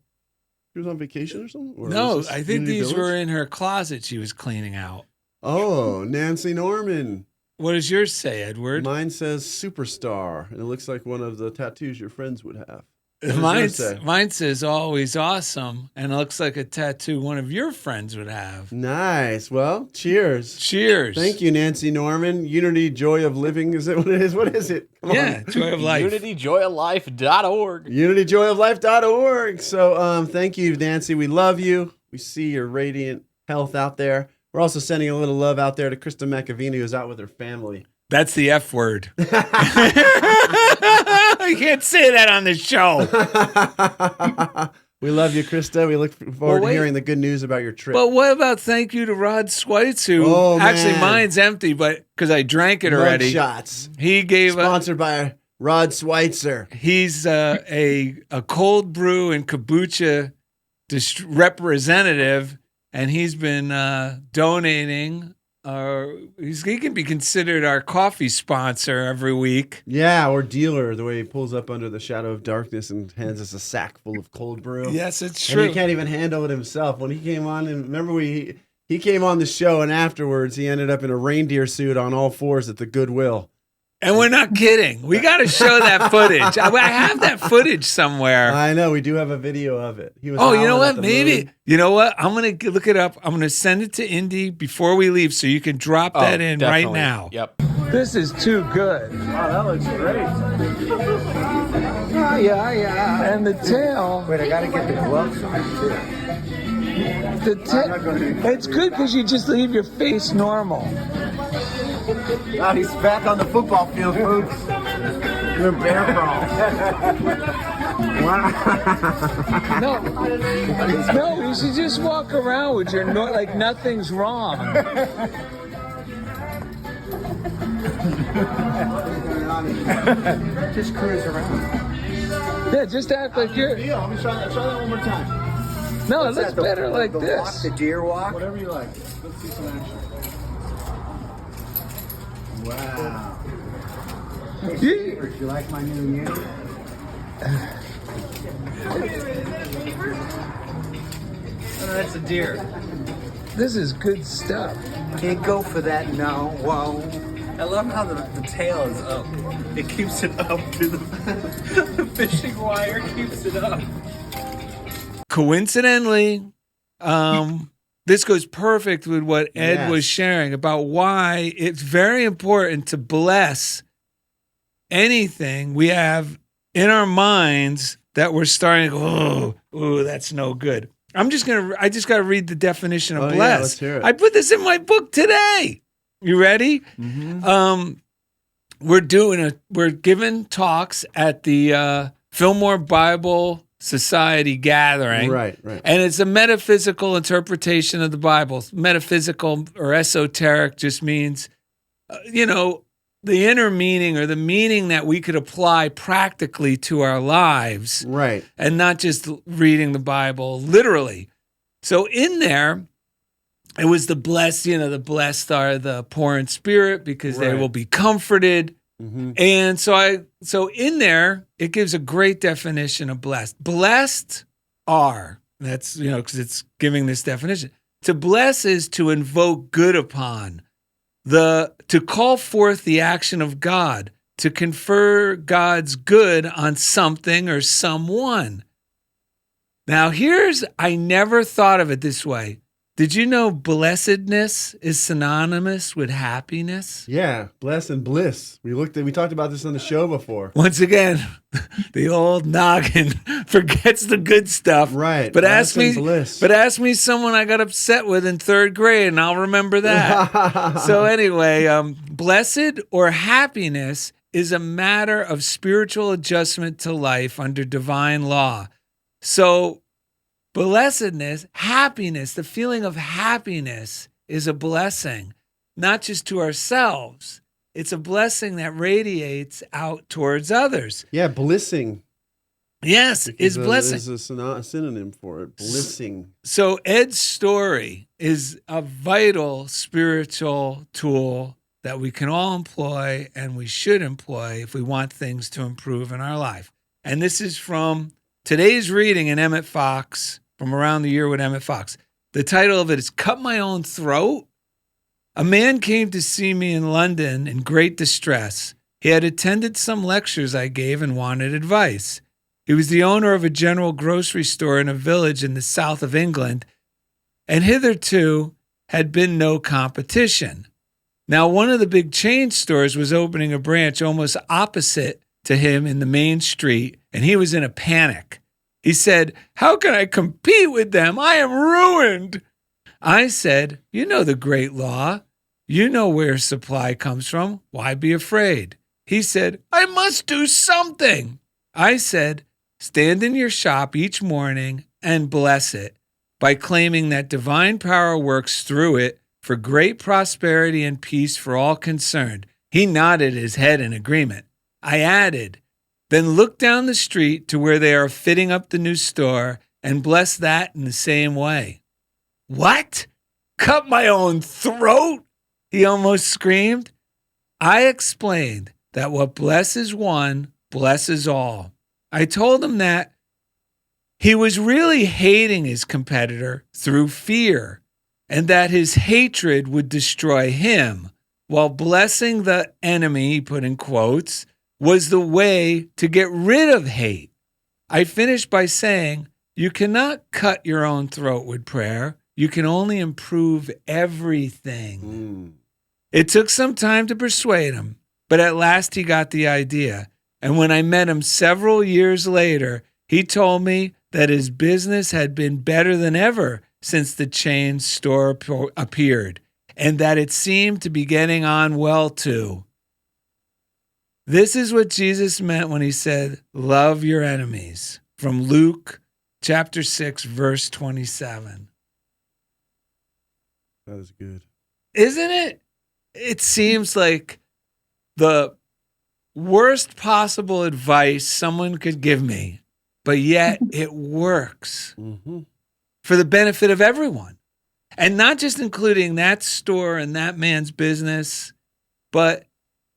She was on vacation or something? Or No, was this I think Unity these Village? were in her closet she was cleaning out. Oh, Nancy Norman. What does yours say, Edward? Mine says superstar, and it looks like one of the tattoos your friends would have. Mine says always awesome, and it looks like a tattoo one of your friends would have. Nice. Well, cheers. Cheers. Thank you, Nancy Norman. Unity Joy of Living. Is it what it is? What is it? Come Yeah, on. Joy of Life. UnityJoyofLife.org. UnityJoyofLife.org. So thank you, Nancy. We love you. We see your radiant health out there. We're also sending a little love out there to Krista McAvini, who's out with her family. That's the F word. You can't say that on the show. We love you, Krista. We look forward to hearing the good news about your trip. But what about thank you to Rod Schweitz, who actually mine's empty, but because I drank it already. Shots. He gave sponsored by Rod Schweitzer. He's a cold brew and kombucha representative, and he's been donating. He can be considered our coffee sponsor every week. Yeah, or dealer, the way he pulls up under the shadow of darkness and hands us a sack full of cold brew. Yes, it's And true. he can't even handle it himself. When he came on, and remember he came on the show, and afterwards he ended up in a reindeer suit on all fours at the Goodwill. And we're not kidding. We got to show that footage. I have that footage somewhere. I know, we do have a video of it. He was Oh, you know howling at what? the Maybe. moon. You know what? I'm going to look it up. I'm going to send it to Indy before we leave so you can drop that in right definitely. now. Yep. This is too good. Oh, that looks great. Oh, yeah. And the tail. Wait, I gotta get the gloves on too. It's good because you just leave your face normal. Oh, he's back on the football field, folks. You're bear crawl. No, you should just walk around with your like nothing's wrong. Just cruise around. Yeah, just act like you're. Yeah, let me try that one more time. No, it looks The- better like the this. Walk, the deer walk. Whatever you like. Let's see some action. Wow. Hey, Yeah. Stevers, you like my new unit? Oh, that's a deer. This is good stuff. Can't go for that, no. Whoa. I love how the tail is up. It keeps it up to the fishing wire keeps it up. Coincidentally, this goes perfect with what Ed Yes. was sharing about why it's very important to bless anything we have in our minds that we're starting to go, oh, that's no good. I just got to read the definition of Oh, yeah, bless. let's hear it. I put this in my book today. You ready? Mm-hmm. We're giving talks at the Fillmore Bible Society gathering. Right. And it's a metaphysical interpretation of the Bible. Metaphysical or esoteric just means, the inner meaning or the meaning that we could apply practically to our lives Right. and not just reading the Bible literally. So in there, it was the blessed are the poor in spirit because they Right. will be comforted. Mm-hmm. And so in there, it gives a great definition of blessed. Blessed are, that's, because it's giving this definition. To bless is to invoke good upon, to call forth the action of God, to confer God's good on something or someone. Now I never thought of it this way. Did you know blessedness is synonymous with happiness? Yeah, bless and bliss. We talked about this on the show before. Once again, the old noggin forgets the good stuff. Right. But bless and bliss. ask me someone I got upset with in third grade, and I'll remember that. So anyway, blessed or happiness is a matter of spiritual adjustment to life under divine law. So blessedness, happiness, the feeling of happiness is a blessing, not just to ourselves. It's a blessing that radiates out towards others. Yeah, blissing. Yes, is blessing. Is a synonym for it. Blissing. So Ed's story is a vital spiritual tool that we can all employ and we should employ if we want things to improve in our life. And this is from today's reading in Emmett Fox, from Around the Year with Emmett Fox. The title of it is Cut My Own Throat. A man came to see me in London in great distress. He had attended some lectures I gave and wanted advice. He was the owner of a general grocery store in a village in the south of England, and hitherto had been no competition. Now, one of the big chain stores was opening a branch almost opposite to him in the main street, and he was in a panic. He said, "How can I compete with them? I am ruined." I said, "You know the great law. You know where supply comes from. Why be afraid?" He said, "I must do something." I said, "Stand in your shop each morning and bless it by claiming that divine power works through it for great prosperity and peace for all concerned." He nodded his head in agreement. I added, "Then look down the street to where they are fitting up the new store and bless that in the same way." What? Cut my own throat? He almost screamed. I explained that what blesses one blesses all. I told him that he was really hating his competitor through fear, and that his hatred would destroy him, while blessing the enemy, he put in quotes, was the way to get rid of hate. I finished by saying, you cannot cut your own throat with prayer. You can only improve everything. It took some time to persuade him, but at last he got the idea. And when I met him several years later, he told me that his business had been better than ever since the chain store appeared, and that it seemed to be getting on well too. This is what Jesus meant when he said, love your enemies, from Luke chapter 6, verse 27. That is good. Isn't it? It seems like the worst possible advice someone could give me, but yet it works for the benefit of everyone. And not just including that store and that man's business, but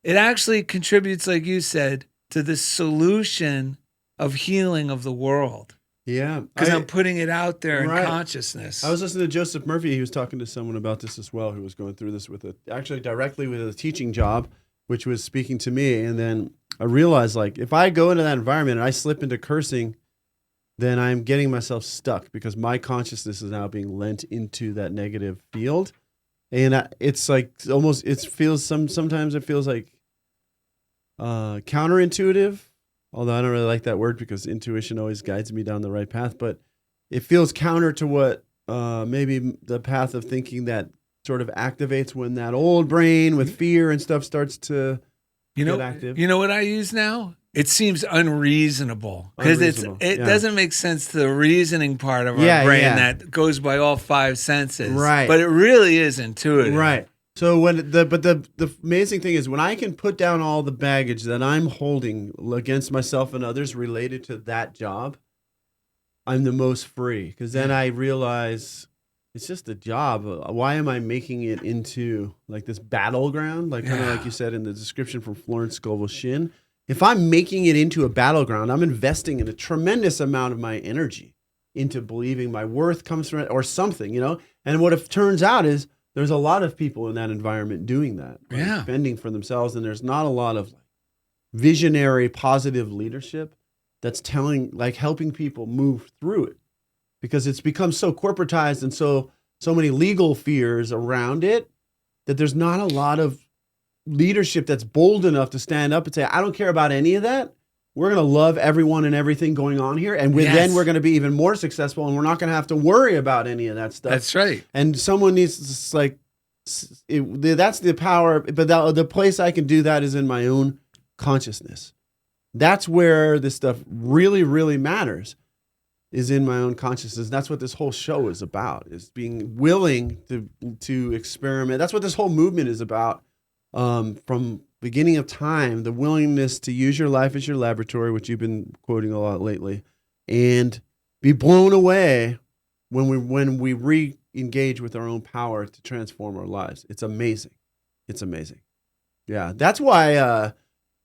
it actually contributes, like you said, to the solution of healing of the world. Yeah. Because I'm putting it out there in Right. consciousness. I was listening to Joseph Murphy. He was talking to someone about this as well, who was going through this actually directly with a teaching job, which was speaking to me. And then I realized, like, if I go into that environment and I slip into cursing, then I'm getting myself stuck because my consciousness is now being lent into that negative field. And it's like almost, sometimes it feels like counterintuitive. Although I don't really like that word because intuition always guides me down the right path, but it feels counter to what maybe the path of thinking that sort of activates when that old brain with fear and stuff starts to get active. You know what I use now? It seems unreasonable because it doesn't make sense to the reasoning part of our brain that goes by all five senses. Right. But it really is intuitive. Right. So the amazing thing is when I can put down all the baggage that I'm holding against myself and others related to that job, I'm the most free because then I realize it's just a job. Why am I making it into like this battleground? Like kind of like you said in the description from Florence Scovel Shinn. If I'm making it into a battleground, I'm investing in a tremendous amount of my energy into believing my worth comes from it or something, you know? And what it turns out is there's a lot of people in that environment doing that, spending for themselves. And there's not a lot of visionary, positive leadership that's helping people move through it because it's become so corporatized and so many legal fears around it that there's not a lot of leadership that's bold enough to stand up and say, I don't care about any of that. We're going to love everyone and everything going on here. And then we're going to be even more successful and we're not going to have to worry about any of that stuff. That's right. And someone needs to that's the power. But the place I can do that is in my own consciousness. That's where this stuff really, really matters, is in my own consciousness. That's what this whole show is about, is being willing to experiment. That's what this whole movement is about. From beginning of time, the willingness to use your life as your laboratory, which you've been quoting a lot lately, and be blown away when we re-engage with our own power to transform our lives. It's amazing. It's amazing. Yeah, that's why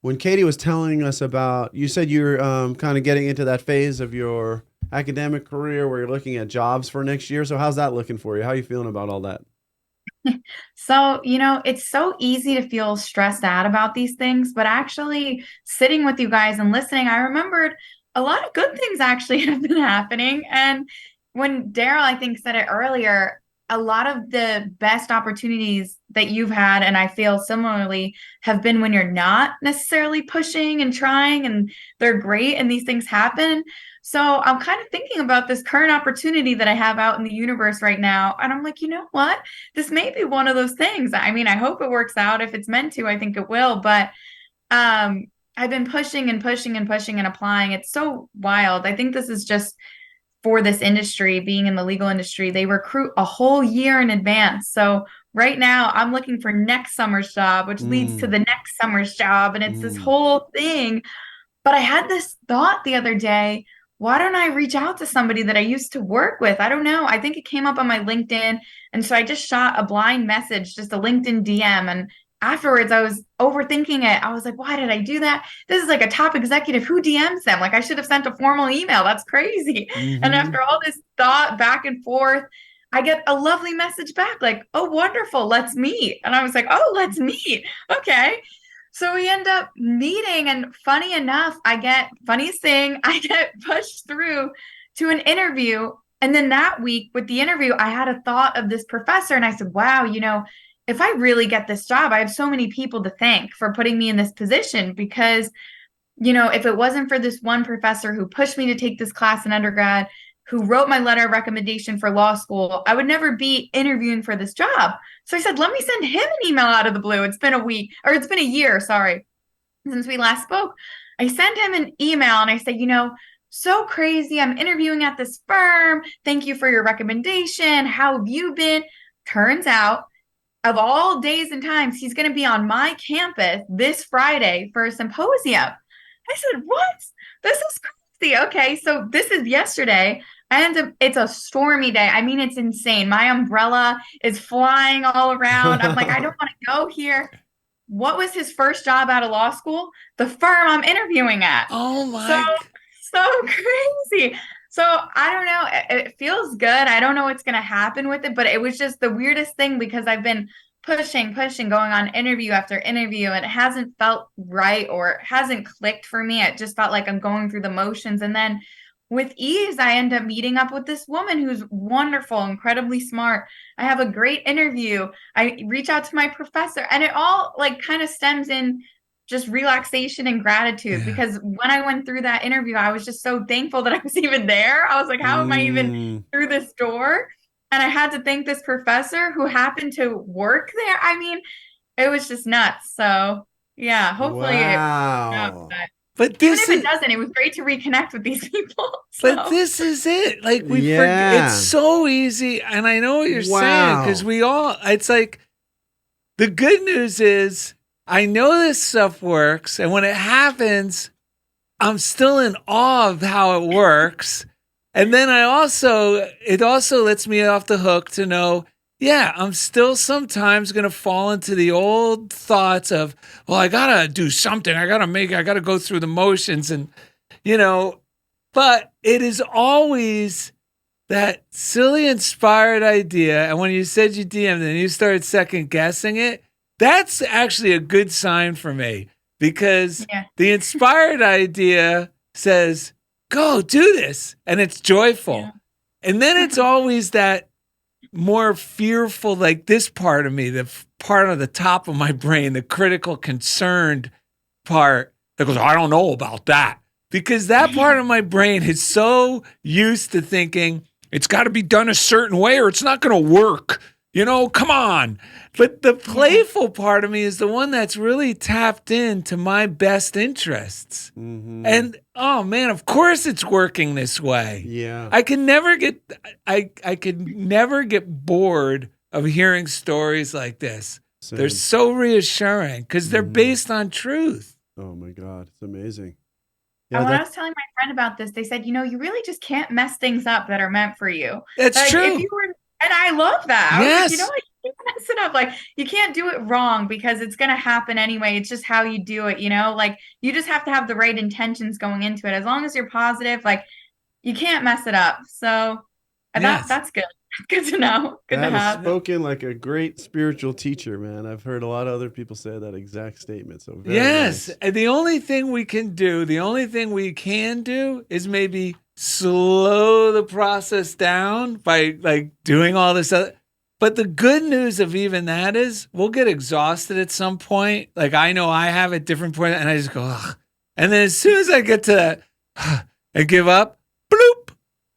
when Katie was telling us about, you said you're kind of getting into that phase of your academic career where you're looking at jobs for next year. So how's that looking for you? How are you feeling about all that? So, it's so easy to feel stressed out about these things, but actually sitting with you guys and listening, I remembered a lot of good things actually have been happening. And when Darrell, I think, said it earlier, a lot of the best opportunities that you've had, and I feel similarly, have been when you're not necessarily pushing and trying, and they're great and these things happen. So I'm kind of thinking about this current opportunity that I have out in the universe right now. And I'm like, you know what? This may be one of those things. I mean, I hope it works out. If it's meant to, I think it will. But I've been pushing and pushing and pushing and applying. It's so wild. I think this is just for this industry, being in the legal industry, they recruit a whole year in advance. So right now I'm looking for next summer's job, which leads to the next summer's job. And it's this whole thing. But I had this thought the other day. why don't I reach out to somebody that I used to work with? I don't know. I think it came up on my LinkedIn. And so I just shot a blind message, just a LinkedIn DM. And afterwards, I was overthinking it. I was like, why did I do that? This is like a top executive. Who DMs them? Like, I should have sent a formal email. That's crazy. Mm-hmm. And after all this thought back and forth, I get a lovely message back like, oh, wonderful. Let's meet. And I was like, oh, let's meet. Okay. So we end up meeting, and funny enough, funniest thing, I get pushed through to an interview. And then that week with the interview, I had a thought of this professor, and I said, wow, if I really get this job, I have so many people to thank for putting me in this position, because, if it wasn't for this one professor who pushed me to take this class in undergrad, who wrote my letter of recommendation for law school, I would never be interviewing for this job. So I said, let me send him an email out of the blue. It's been a year, sorry, since we last spoke. I sent him an email and I said, so crazy. I'm interviewing at this firm. Thank you for your recommendation. How have you been? Turns out, of all days and times, he's going to be on my campus this Friday for a symposium. I said, what? This is crazy. Okay, so this is yesterday. It's a stormy day. I mean, it's insane. My umbrella is flying all around. I'm like, I don't want to go here. What was his first job out of law school? The firm I'm interviewing at. Oh my. So crazy. So I don't know. It feels good. I don't know what's going to happen with it, but it was just the weirdest thing, because I've been pushing, going on interview after interview, and it hasn't felt right, or hasn't clicked for me. It just felt like I'm going through the motions. And then with ease, I end up meeting up with this woman who's wonderful, incredibly smart. I have a great interview. I reach out to my professor, and it all like kind of stems in just relaxation and gratitude, because when I went through that interview, I was just so thankful that I was even there. I was like, how am I even through this door? And I had to thank this professor who happened to work there. I mean, it was just nuts. So yeah, hopefully wow. But even if it doesn't, it was great to reconnect with these people. So. But this is it. Like we forget. It's so easy. And I know what you're saying, because it's like, the good news is I know this stuff works. And when it happens, I'm still in awe of how it works. And then it also lets me off the hook to know, I'm still sometimes going to fall into the old thoughts of, well, I got to do something. I got to go through the motions, and, but it is always that silly inspired idea. And when you said you DM'd and you started second guessing it, that's actually a good sign for me, because the inspired idea says, go do this. And it's joyful. Yeah. And then it's always that more fearful, like this part of me, the part of the top of my brain, the critical, concerned part that goes, I don't know about that. Because that part of my brain is so used to thinking it's got to be done a certain way or it's not going to work. Come on. But the playful part of me is the one that's really tapped into my best interests. Mm-hmm. And, oh man, of course it's working this way. Yeah. I could never get bored of hearing stories like this. Same. They're so reassuring because they're based on truth. Oh my God. It's amazing. Yeah, and when I was telling my friend about this, they said, you really just can't mess things up that are meant for you. That's true. And I love that. Yes. I was like, you can't mess it up. Like, you can't do it wrong because it's going to happen anyway. It's just how you do it, Like, you just have to have the right intentions going into it. As long as you're positive, like, you can't mess it up. So that's good. Good to know. Good to have. Spoken like a great spiritual teacher, man. I've heard a lot of other people say that exact statement. So very nice. Nice. And the only thing we can do is maybe slow the process down by like doing all this other. But the good news of even that is we'll get exhausted at some point. Like I know I have at different points, and I just go, ugh. And then as soon as I get to that, I give up, bloop,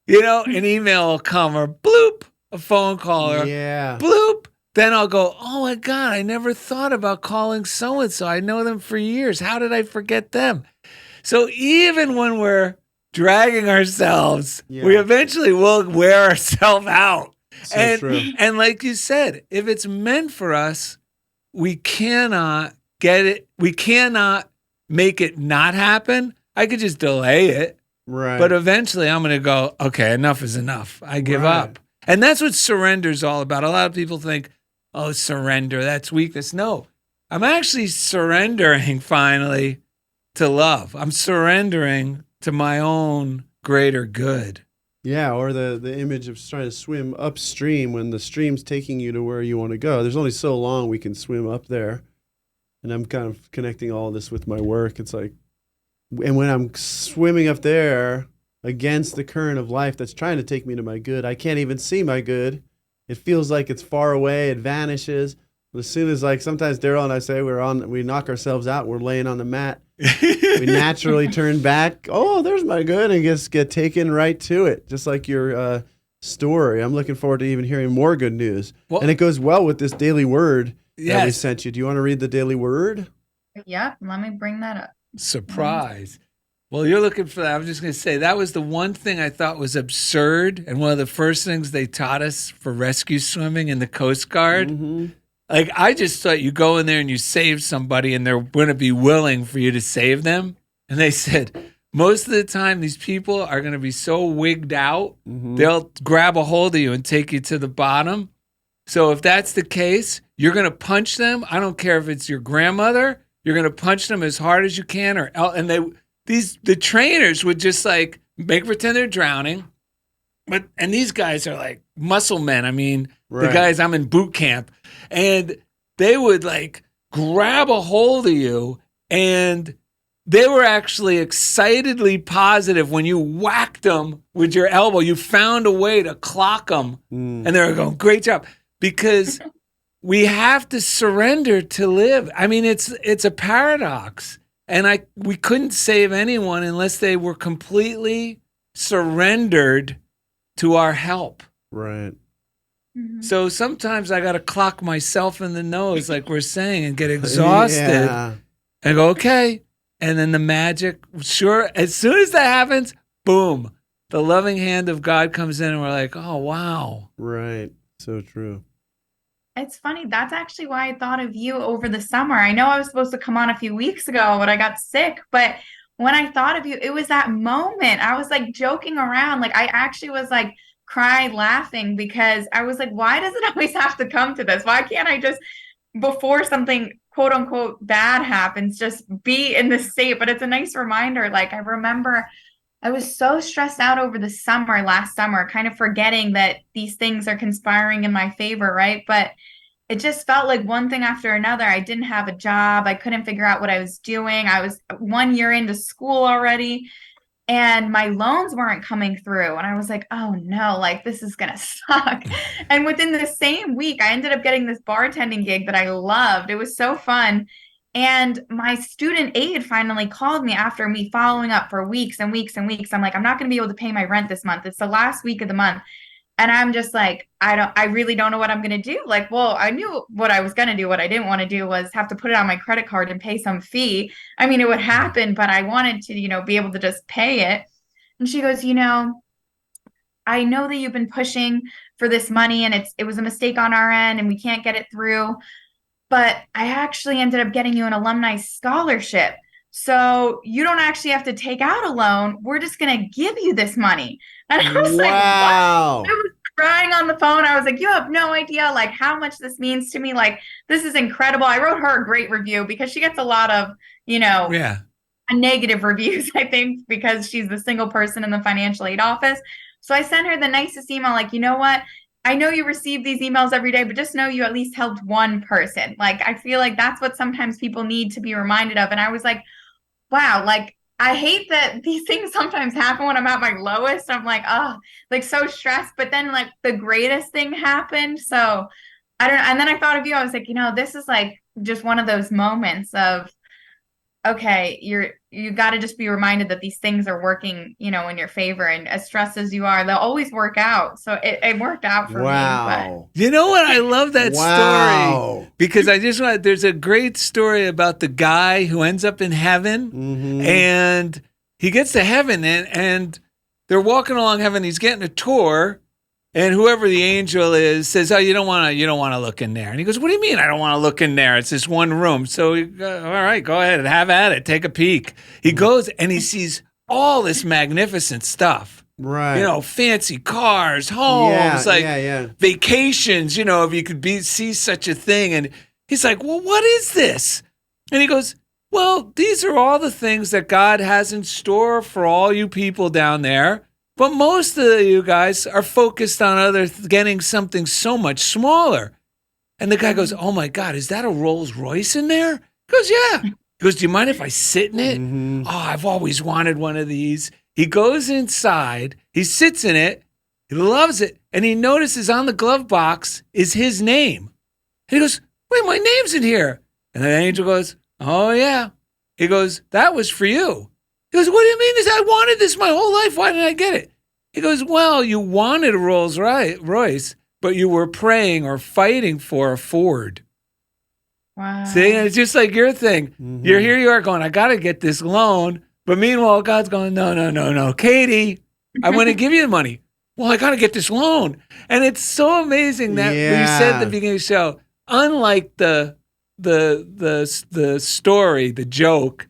an email will come, or bloop, a phone call, or bloop. Then I'll go, oh my God, I never thought about calling so-and-so. I know them for years. How did I forget them? So even when we're dragging ourselves, we eventually will wear ourselves out. So true. And like you said, if it's meant for us, we cannot get it. We cannot make it not happen. I could just delay it. Right. But eventually I'm going to go, okay, enough is enough. I give up. And that's what surrender is all about. A lot of people think, oh, surrender, that's weakness. No, I'm actually surrendering finally to love. I'm surrendering to my own greater good. Yeah, or the image of trying to swim upstream when the stream's taking you to where you want to go. There's only so long we can swim up there. And I'm kind of connecting all of this with my work. It's like, and when I'm swimming up there against the current of life that's trying to take me to my good, I can't even see my good. It feels like it's far away. It vanishes. As soon as, like, sometimes Darrell and I say we knock ourselves out, we're laying on the mat. We naturally turn back. Oh, there's my good, and just get taken right to it. Just like your story. I'm looking forward to even hearing more good news. Well, and it goes well with this daily word that we yes. sent you. Do you want to read the daily word? Yep, let me bring that up. Surprise. Well, you're looking for that. I'm just going to say that was the one thing I thought was absurd. And one of the first things they taught us for rescue swimming in the Coast Guard. Mm-hmm. Like, I just thought you go in there and you save somebody and they're going to be willing for you to save them. And they said, most of the time, these people are going to be so wigged out, they'll grab a hold of you and take you to the bottom. So if that's the case, you're going to punch them. I don't care if it's your grandmother. You're going to punch them as hard as you can. The trainers would just like make pretend they're drowning. And these guys are like muscle men. I mean, the guys I'm in boot camp. And they would like grab a hold of you, and they were actually excitedly positive when you whacked them with your elbow. You found a way to clock them. And they were going, great job. Because we have to surrender to live. I mean, it's a paradox. And we couldn't save anyone unless they were completely surrendered to our help. Right. So sometimes I got to clock myself in the nose, like we're saying, and get exhausted. Yeah. And go, okay. And then the magic, sure, as soon as that happens, boom, the loving hand of God comes in and we're like, oh, wow. Right. So true. It's funny. That's actually why I thought of you over the summer. I know I was supposed to come on a few weeks ago, but I got sick. But when I thought of you, it was that moment. I was like joking around. Like I actually was like cried laughing because I was like, why does it always have to come to this? Why can't I just, before something quote unquote bad happens, just be in this state? But it's a nice reminder. Like I remember I was so stressed out over the summer, last summer, kind of forgetting that these things are conspiring in my favor, right? But it just felt like one thing after another. I didn't have a job. I couldn't figure out what I was doing. I was 1 year into school already, and my loans weren't coming through. And I was like, oh no, like this is going to suck. And within the same week, I ended up getting this bartending gig that I loved. It was so fun. And my student aide finally called me after me following up for weeks and weeks and weeks. I'm like, I'm not going to be able to pay my rent this month. It's the last week of the month. And I'm just like, I really don't know what I'm going to do. Like, well, I knew what I was going to do. What I didn't want to do was have to put it on my credit card and pay some fee. I mean, it would happen, but I wanted to, be able to just pay it. And she goes, I know that you've been pushing for this money and it was a mistake on our end and we can't get it through. But I actually ended up getting you an alumni scholarship. So you don't actually have to take out a loan. We're just going to give you this money. And I was like, what? I was crying on the phone. I was like, you have no idea like how much this means to me. Like, this is incredible. I wrote her a great review because she gets a lot of, negative reviews, I think, because she's the single person in the financial aid office. So I sent her the nicest email, like, you know what? I know you receive these emails every day, but just know you at least helped one person. Like, I feel like that's what sometimes people need to be reminded of. And I was like, wow, like, I hate that these things sometimes happen when I'm at my lowest. I'm like, oh, like so stressed. But then like the greatest thing happened. So I don't know. And then I thought of you. I was like, this is like just one of those moments of, okay, you got to just be reminded that these things are working, in your favor. And as stressed as you are, they'll always work out. So it worked out for me. But. You know what? I love that story because there's a great story about the guy who ends up in heaven and he gets to heaven and they're walking along heaven. He's getting a tour. And whoever the angel is says, "Oh, you don't want to look in there." And he goes, "What do you mean I don't want to look in there? It's this one room." So, all right, go ahead, have at it, take a peek. He goes and he sees all this magnificent stuff. Right. You know, fancy cars, homes, yeah. vacations, if you could see such a thing. And he's like, well, what is this? And he goes, well, these are all the things that God has in store for all you people down there. But most of you guys are focused on getting something so much smaller. And the guy goes, oh my God, is that a Rolls-Royce in there? He goes, yeah. He goes, do you mind if I sit in it? Mm-hmm. Oh, I've always wanted one of these. He goes inside, he sits in it, he loves it, and he notices on the glove box is his name. And he goes, wait, my name's in here. And the angel goes, oh yeah. He goes, that was for you. He goes, what do you mean? I wanted this my whole life. Why didn't I get it? He goes, well, you wanted a Rolls-Royce, but you were praying or fighting for a Ford. Wow. See, and it's just like your thing. Mm-hmm. Here you are going, I got to get this loan. But meanwhile, God's going, no. Katie, I want to give you the money. Well, I got to get this loan. And it's so amazing that you said at the beginning of the show, unlike the story, the joke,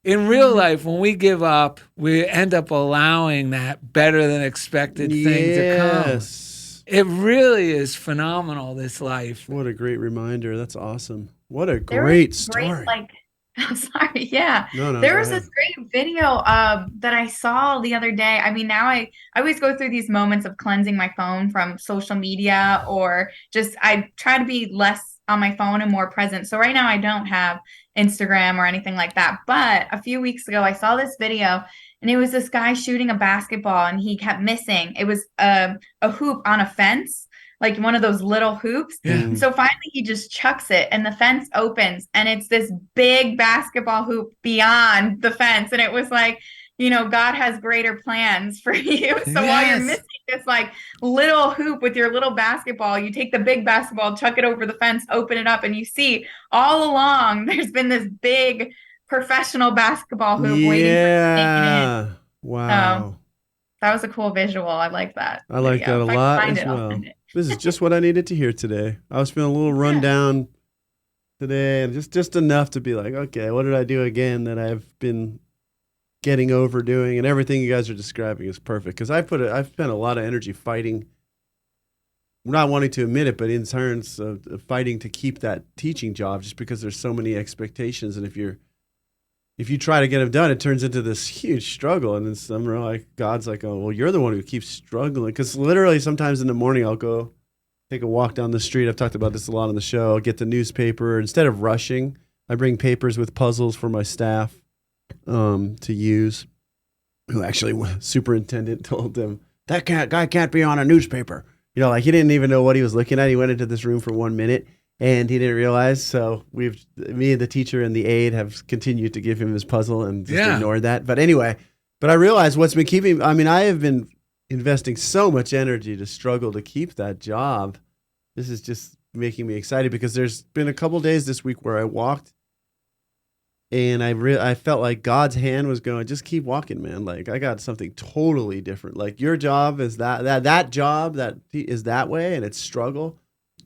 in real life, when we give up, we end up allowing that better than expected thing to come. It really is phenomenal, this life. What a great reminder. That's awesome. What a great story. I'm sorry. Yeah. No, there was this great video that I saw the other day. I mean, now I always go through these moments of cleansing my phone from social media, or just I try to be less on my phone and more present. So right now I don't have Instagram or anything like that. But a few weeks ago, I saw this video, and it was this guy shooting a basketball, and he kept missing. It was a hoop on a fence, like one of those little hoops. Yeah. So finally he just chucks it, and the fence opens, and it's this big basketball hoop beyond the fence. And it was like, God has greater plans for you. So while you're missing this like little hoop with your little basketball, you take the big basketball, chuck it over the fence, open it up, and you see all along there's been this big professional basketball hoop waiting for you to take it in. Wow. So that was a cool visual. I like that. I like that a lot as well. This is just what I needed to hear today. I was feeling a little run down today, and just enough to be like, okay, what did I do again that I've been getting over doing? And everything you guys are describing is perfect, because I've spent a lot of energy fighting, not wanting to admit it, but in terms of fighting to keep that teaching job, just because there's so many expectations, and if you try to get them done, it turns into this huge struggle. And then God's like, oh, well, you're the one who keeps struggling. Because literally sometimes in the morning, I'll go take a walk down the street. I've talked about this a lot on the show. I'll get the newspaper. Instead of rushing, I bring papers with puzzles for my staff to use. Who actually, superintendent told them, that guy can't be on a newspaper. He didn't even know what he was looking at. He went into this room for 1 minute. And he didn't realize, so me and the teacher and the aide have continued to give him his puzzle and just ignored that. But anyway, I realized what's been keeping, I have been investing so much energy to struggle to keep that job. This is just making me excited, because there's been a couple days this week where I walked and I felt like God's hand was going, just keep walking, man. Like, I got something totally different. Like, your job is that job that is that way, and it's struggle.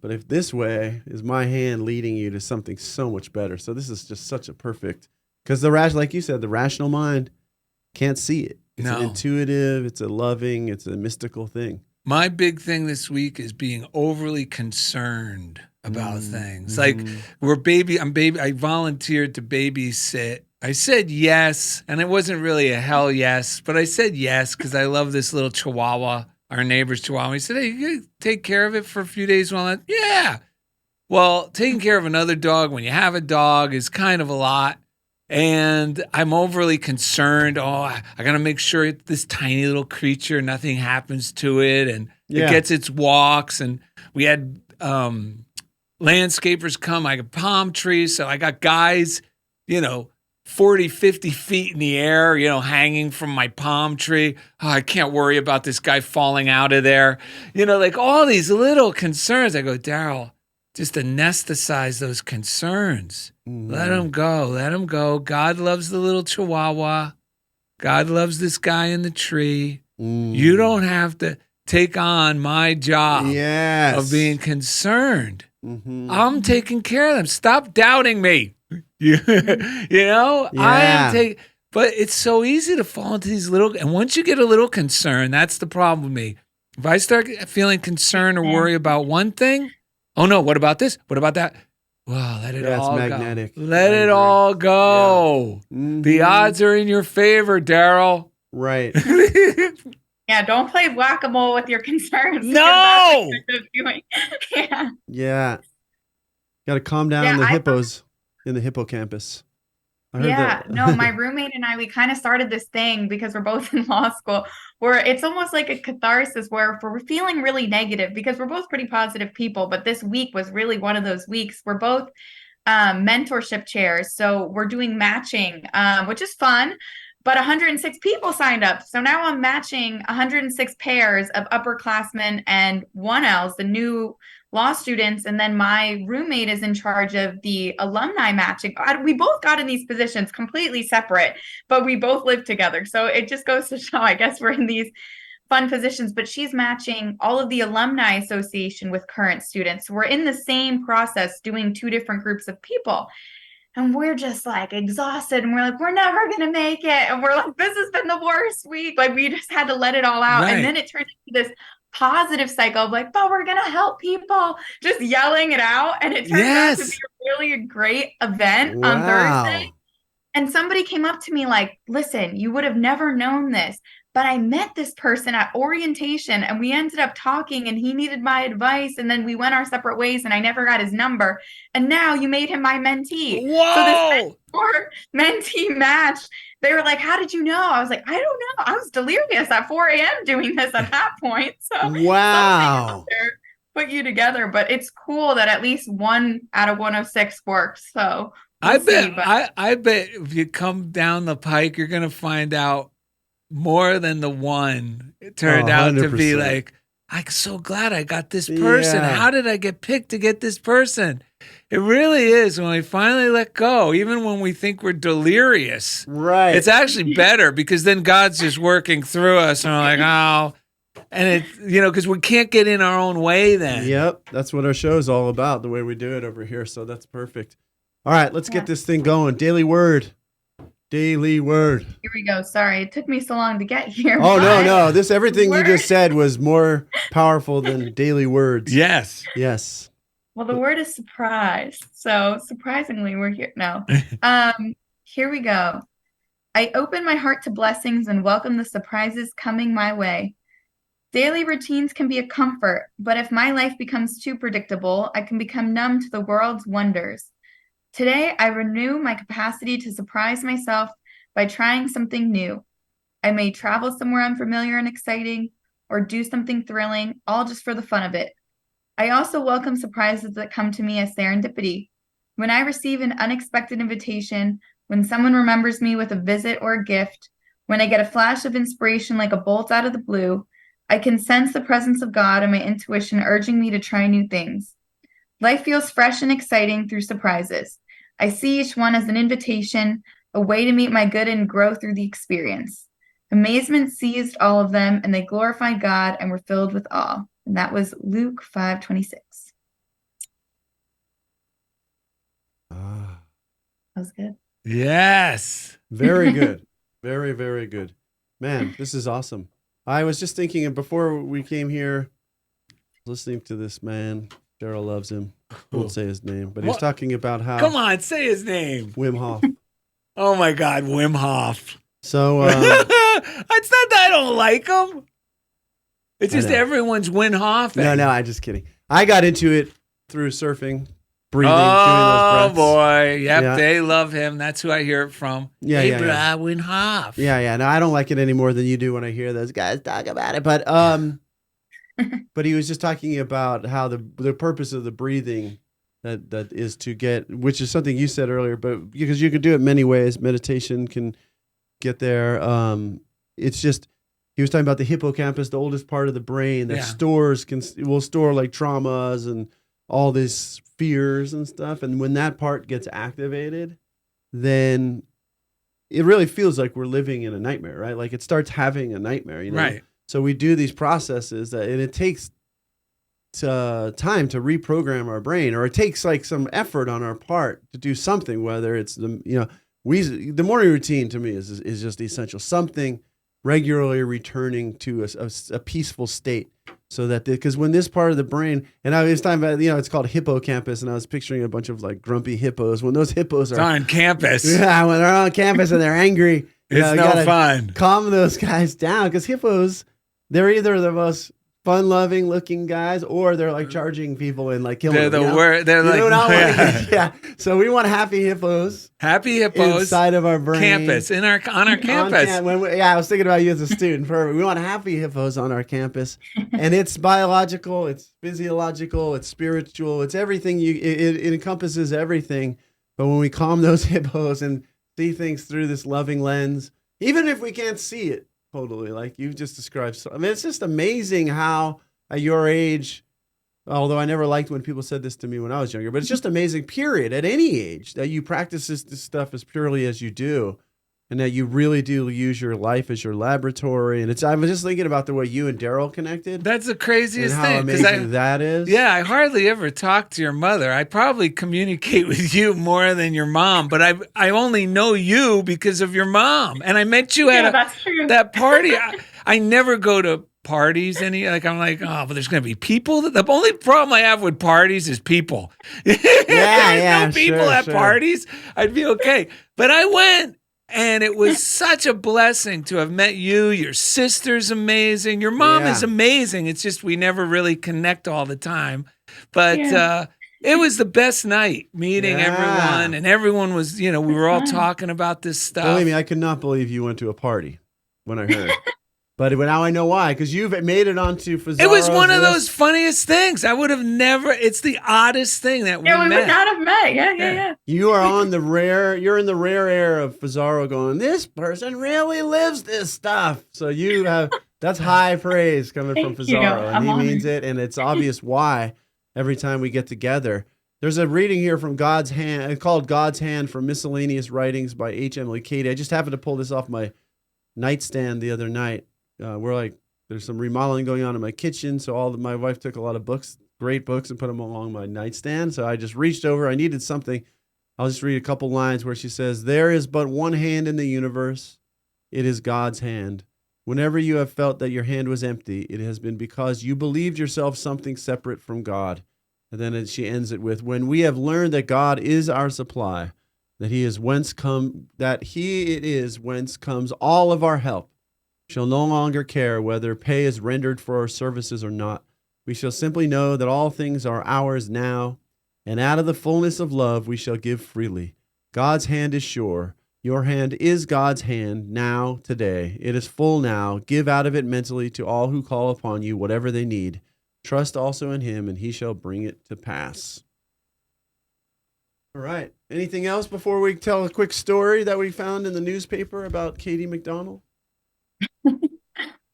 But if this way is my hand leading you to something so much better. So this is just such a perfect, because like you said, the rational mind can't see it. It's an intuitive, it's a loving, it's a mystical thing. My big thing this week is being overly concerned about things. Like I volunteered to babysit. I said yes, and it wasn't really a hell yes, but I said yes because I love this little Chihuahua. Our neighbor's Chihuahua. He said, hey, you can take care of it for a few days while that. Yeah. Well, taking care of another dog when you have a dog is kind of a lot. And I'm overly concerned. Oh, I got to make sure this tiny little creature, nothing happens to it. And it gets its walks. And we had landscapers come. I got palm trees. So I got guys, 40, 50 feet in the air, hanging from my palm tree. Oh, I can't worry about this guy falling out of there. Like all these little concerns. I go, Darrell, just anesthetize those concerns. Let them go. Let them go. God loves the little Chihuahua. God loves this guy in the tree. You don't have to take on my job of being concerned. I'm taking care of them. Stop doubting me. I am taking, But it's so easy to fall into these little, and once you get a little concerned, that's the problem with me. If I start feeling concerned or worry about one thing, oh no, what about this? What about that? Well, let it all magnetic. go. Let I it agree. all go. Yeah. Mhm. The odds are in your favor, Darrell. Right. Yeah, don't play whack-a-mole with your concerns. because No! that's what you're doing. Yeah. Yeah. Got to calm down Yeah, the I- hippos in the hippocampus. I heard Yeah, that. no, my roommate and I, we kind of started this thing because we're both in law school where it's almost like a catharsis where if we're feeling really negative because we're both pretty positive people, but this week was really one of those weeks. We're both mentorship chairs. So we're doing matching, which is fun, but 106 people signed up. So now I'm matching 106 pairs of upperclassmen and 1Ls, the new law students, and then my roommate is in charge of the alumni matching. We both got in these positions completely separate, but we both live together. So it just goes to show, I guess we're in these fun positions, but she's matching all of the alumni association with current students. We're in the same process doing two different groups of people. And we're just like exhausted and we're like, we're never going to make it. And we're like, this has been the worst week. Like we just had to let it all out. Right. And then it turned into this positive cycle of like, but we're going to help people, just yelling it out. And it turned out to be a really great event on Thursday. And somebody came up to me like, listen, you would have never known this, but I met this person at orientation and we ended up talking and he needed my advice. And then we went our separate ways and I never got his number. And now you made him my mentee. Whoa! So this mentee match, they were like, how did you know? I was like, I don't know. I was delirious at 4 a.m. doing this at that point. So Wow. put you together, but it's cool that at least 1 out of 106 works. So I we'll see, bet but- I bet if you come down the pike, you're gonna find out more than the one. It turned out to be 100%. like, I'm so glad I got this person. Yeah. How did I get picked to get this person? It really is when we finally let go, even when we think we're delirious. Right. It's actually better because then God's just working through us and we're like, oh, and it, because we can't get in our own way then. Yep. That's what our show is all about, the way we do it over here. So that's perfect. All right, let's get this thing going. Daily word. Daily word. Here we go. Sorry, it took me so long to get here. Oh, but no. This everything you word. just said was more powerful than daily words. Yes. Yes. Well, the word is surprise. So surprisingly, we're here. No. Here we go. I open my heart to blessings and welcome the surprises coming my way. Daily routines can be a comfort, but if my life becomes too predictable, I can become numb to the world's wonders. Today, I renew my capacity to surprise myself by trying something new. I may travel somewhere unfamiliar and exciting, or do something thrilling, all just for the fun of it. I also welcome surprises that come to me as serendipity. When I receive an unexpected invitation, when someone remembers me with a visit or a gift, when I get a flash of inspiration like a bolt out of the blue, I can sense the presence of God and my intuition urging me to try new things. Life feels fresh and exciting through surprises. I see each one as an invitation, a way to meet my good and grow through the experience. Amazement seized all of them, and they glorified God and were filled with awe. And that was Luke 5:26. Ah, That was good. Yes. very good. Very, very good. Man, this is awesome. I was just thinking before we came here, listening to this man. Darrell loves him. Won't say his name, but he's What? talking about how Come on, say his name. Wim Hof. Oh my God, Wim Hof. So It's not that I don't like him. It's I just know. everyone's Wim Hof. no, I'm just kidding. I got into it through surfing, breathing, Oh doing those breaths. boy, yep, Yeah. they love him. That's who I hear it from. Yeah, hey, yeah, blah, yeah. Wim Hof. Yeah. No, I don't like it any more than you do when I hear those guys talk about it. But but he was just talking about how the purpose of the breathing that is to get, which is something you said earlier, but because you can do it many ways. Meditation can get there. It's just he was talking about the hippocampus, the oldest part of the brain that will store like traumas and all these fears and stuff. And when that part gets activated, then it really feels like we're living in a nightmare, right? Like it starts having a nightmare, Right. So we do these processes and it takes time to reprogram our brain, or it takes like some effort on our part to do something, whether it's the morning routine to me is just essential. Something regularly returning to a peaceful state, so that because when this part of the brain, and I was talking about, it's called hippocampus, and I was picturing a bunch of like grumpy hippos. When those hippos are on campus, when they're on campus and they're angry, it's no fun. Calm those guys down, because hippos, they're either the most fun-loving looking guys, or they're like charging people and like killing They're them. Yeah. So we want happy hippos. Happy hippos inside of our brain. Campus on our campus. I was thinking about you as a student. Perfect. We want happy hippos on our campus, and it's biological, it's physiological, it's spiritual, it's everything. It encompasses everything. But when we calm those hippos and see things through this loving lens, even if we can't see it totally, like you just described. So, I mean, it's just amazing how at your age, although I never liked when people said this to me when I was younger, but it's just amazing, period, at any age, that you practice this stuff as purely as you do, and that you really do use your life as your laboratory. And I was just thinking about the way you and Darrell connected. That's the craziest and how thing. amazing that is. Yeah, I hardly ever talk to your mother. I probably communicate with you more than your mom, but I only know you because of your mom. And I met you at that party. I never go to parties I'm like, oh, but there's gonna be people. The only problem I have with parties is people. No people at parties, I'd be okay. But I went, and it was such a blessing to have met you. Your sister's amazing. Your mom is amazing. It's just we never really connect all the time. But it was the best night meeting everyone, and everyone was, we were all talking about this stuff. Believe me, I could not believe you went to a party when I heard. But now I know why, because you've made it onto Fazzaro's It was one of list. those funniest things. I would have never. It's the oddest thing that we we met. would not have met. Yeah. You are you're in the rare air of Fazzaro going, this person really lives this stuff. So that's high praise coming from Fazzaro, and he means it, and it's obvious why every time we get together. There's a reading here from God's Hand, called God's Hand, from Miscellaneous Writings by H. Emily Cady. I just happened to pull this off my nightstand the other night. There's some remodeling going on in my kitchen, so my wife took a lot of books, great books, and put them along my nightstand. So I just reached over. I needed something. I'll just read a couple lines where she says, "There is but one hand in the universe. It is God's hand. Whenever you have felt that your hand was empty, it has been because you believed yourself something separate from God." And then she ends it with, "When we have learned that God is our supply, that He is whence comes all of our help, shall no longer care whether pay is rendered for our services or not. We shall simply know that all things are ours now, and out of the fullness of love we shall give freely. God's hand is sure. Your hand is God's hand now, today. It is full now. Give out of it mentally to all who call upon you, whatever they need. Trust also in Him, and He shall bring it to pass." All right. Anything else before we tell a quick story that we found in the newspaper about Katie McDonnell?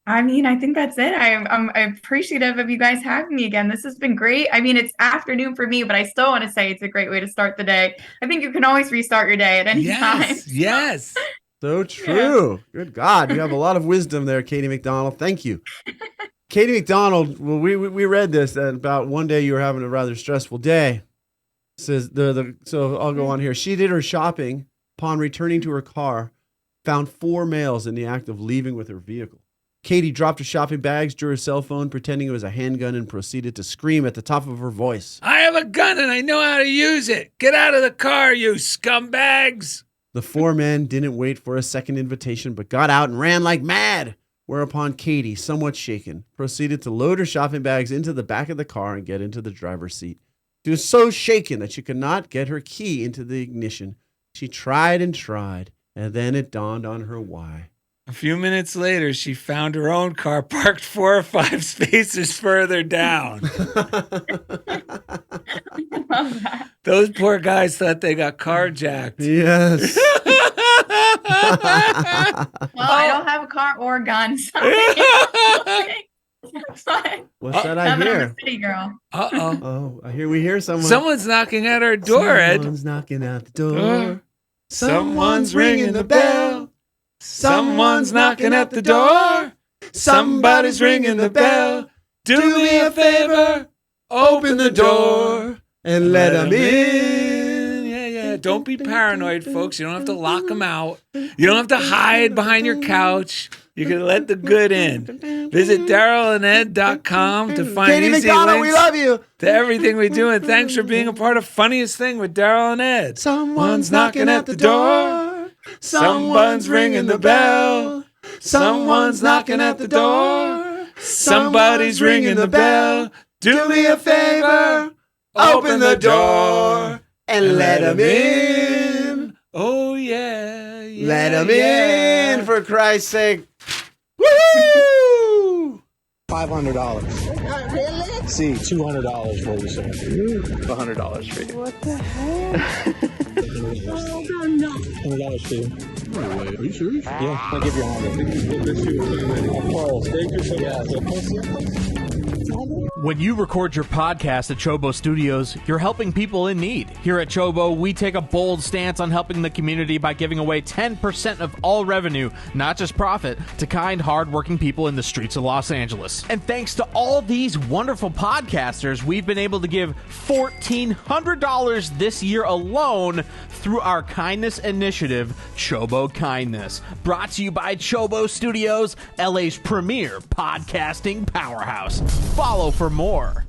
I mean, I think that's it. I'm appreciative of you guys having me again. This has been great. I mean, it's afternoon for me, but I still want to say it's a great way to start the day. I think you can always restart your day at any time. Yes. So true. Yeah. Good God. You have a lot of wisdom there, Katie McDonnell. Thank you. Katie McDonnell, well, we read this about one day you were having a rather stressful day. It says so I'll go on here. She did her shopping. Upon returning to her car, found 4 males in the act of leaving with her vehicle. Katie dropped her shopping bags, drew her cell phone, pretending it was a handgun, and proceeded to scream at the top of her voice. "I have a gun and I know how to use it. Get out of the car, you scumbags." The 4 men didn't wait for a second invitation, but got out and ran like mad. Whereupon Katie, somewhat shaken, proceeded to load her shopping bags into the back of the car and get into the driver's seat. She was so shaken that she could not get her key into the ignition. She tried and tried, and then it dawned on her why. A few minutes later, she found her own car parked 4 or 5 spaces further down. Those poor guys thought they got carjacked. Yes. Well, I don't have a car or a gun, so What's that I hear? I'm a city girl. Oh, we hear someone. Someone's knocking at our door, Ed. Someone's knocking at the door. Someone's ringing the bell. Someone's knocking at the door. Somebody's ringing the bell. Do me a favor. Open the door and let them in. Yeah. Don't be paranoid, folks. You don't have to lock them out. You don't have to hide behind your couch. You can let the good in. Visit DarrellandEd.com to find Katie easy McDonnell, links we love you. to everything we do. And thanks for being a part of Funniest Thing with Darrell and Ed. Someone's knocking at the door. Someone's ringing the bell. Someone's knocking at the door. Somebody's ringing the bell. Do me a favor. Open the door and let him in. Oh, yeah. Let him in, for Christ's sake. Woo! $500. Really? See, $200 for you, sir. $100 for you. What the heck? $100 for you. No way. Are you serious? Yeah, I'll give you $100. Of course. Thank you so much. When you record your podcast at CHOBO Studios, you're helping people in need. Here at CHOBO, we take a bold stance on helping the community by giving away 10% of all revenue, not just profit, to kind, hard-working people in the streets of Los Angeles. And thanks to all these wonderful podcasters, we've been able to give $1,400 this year alone through our kindness initiative, CHOBO Kindness. Brought to you by CHOBO Studios, LA's premier podcasting powerhouse. Follow for more.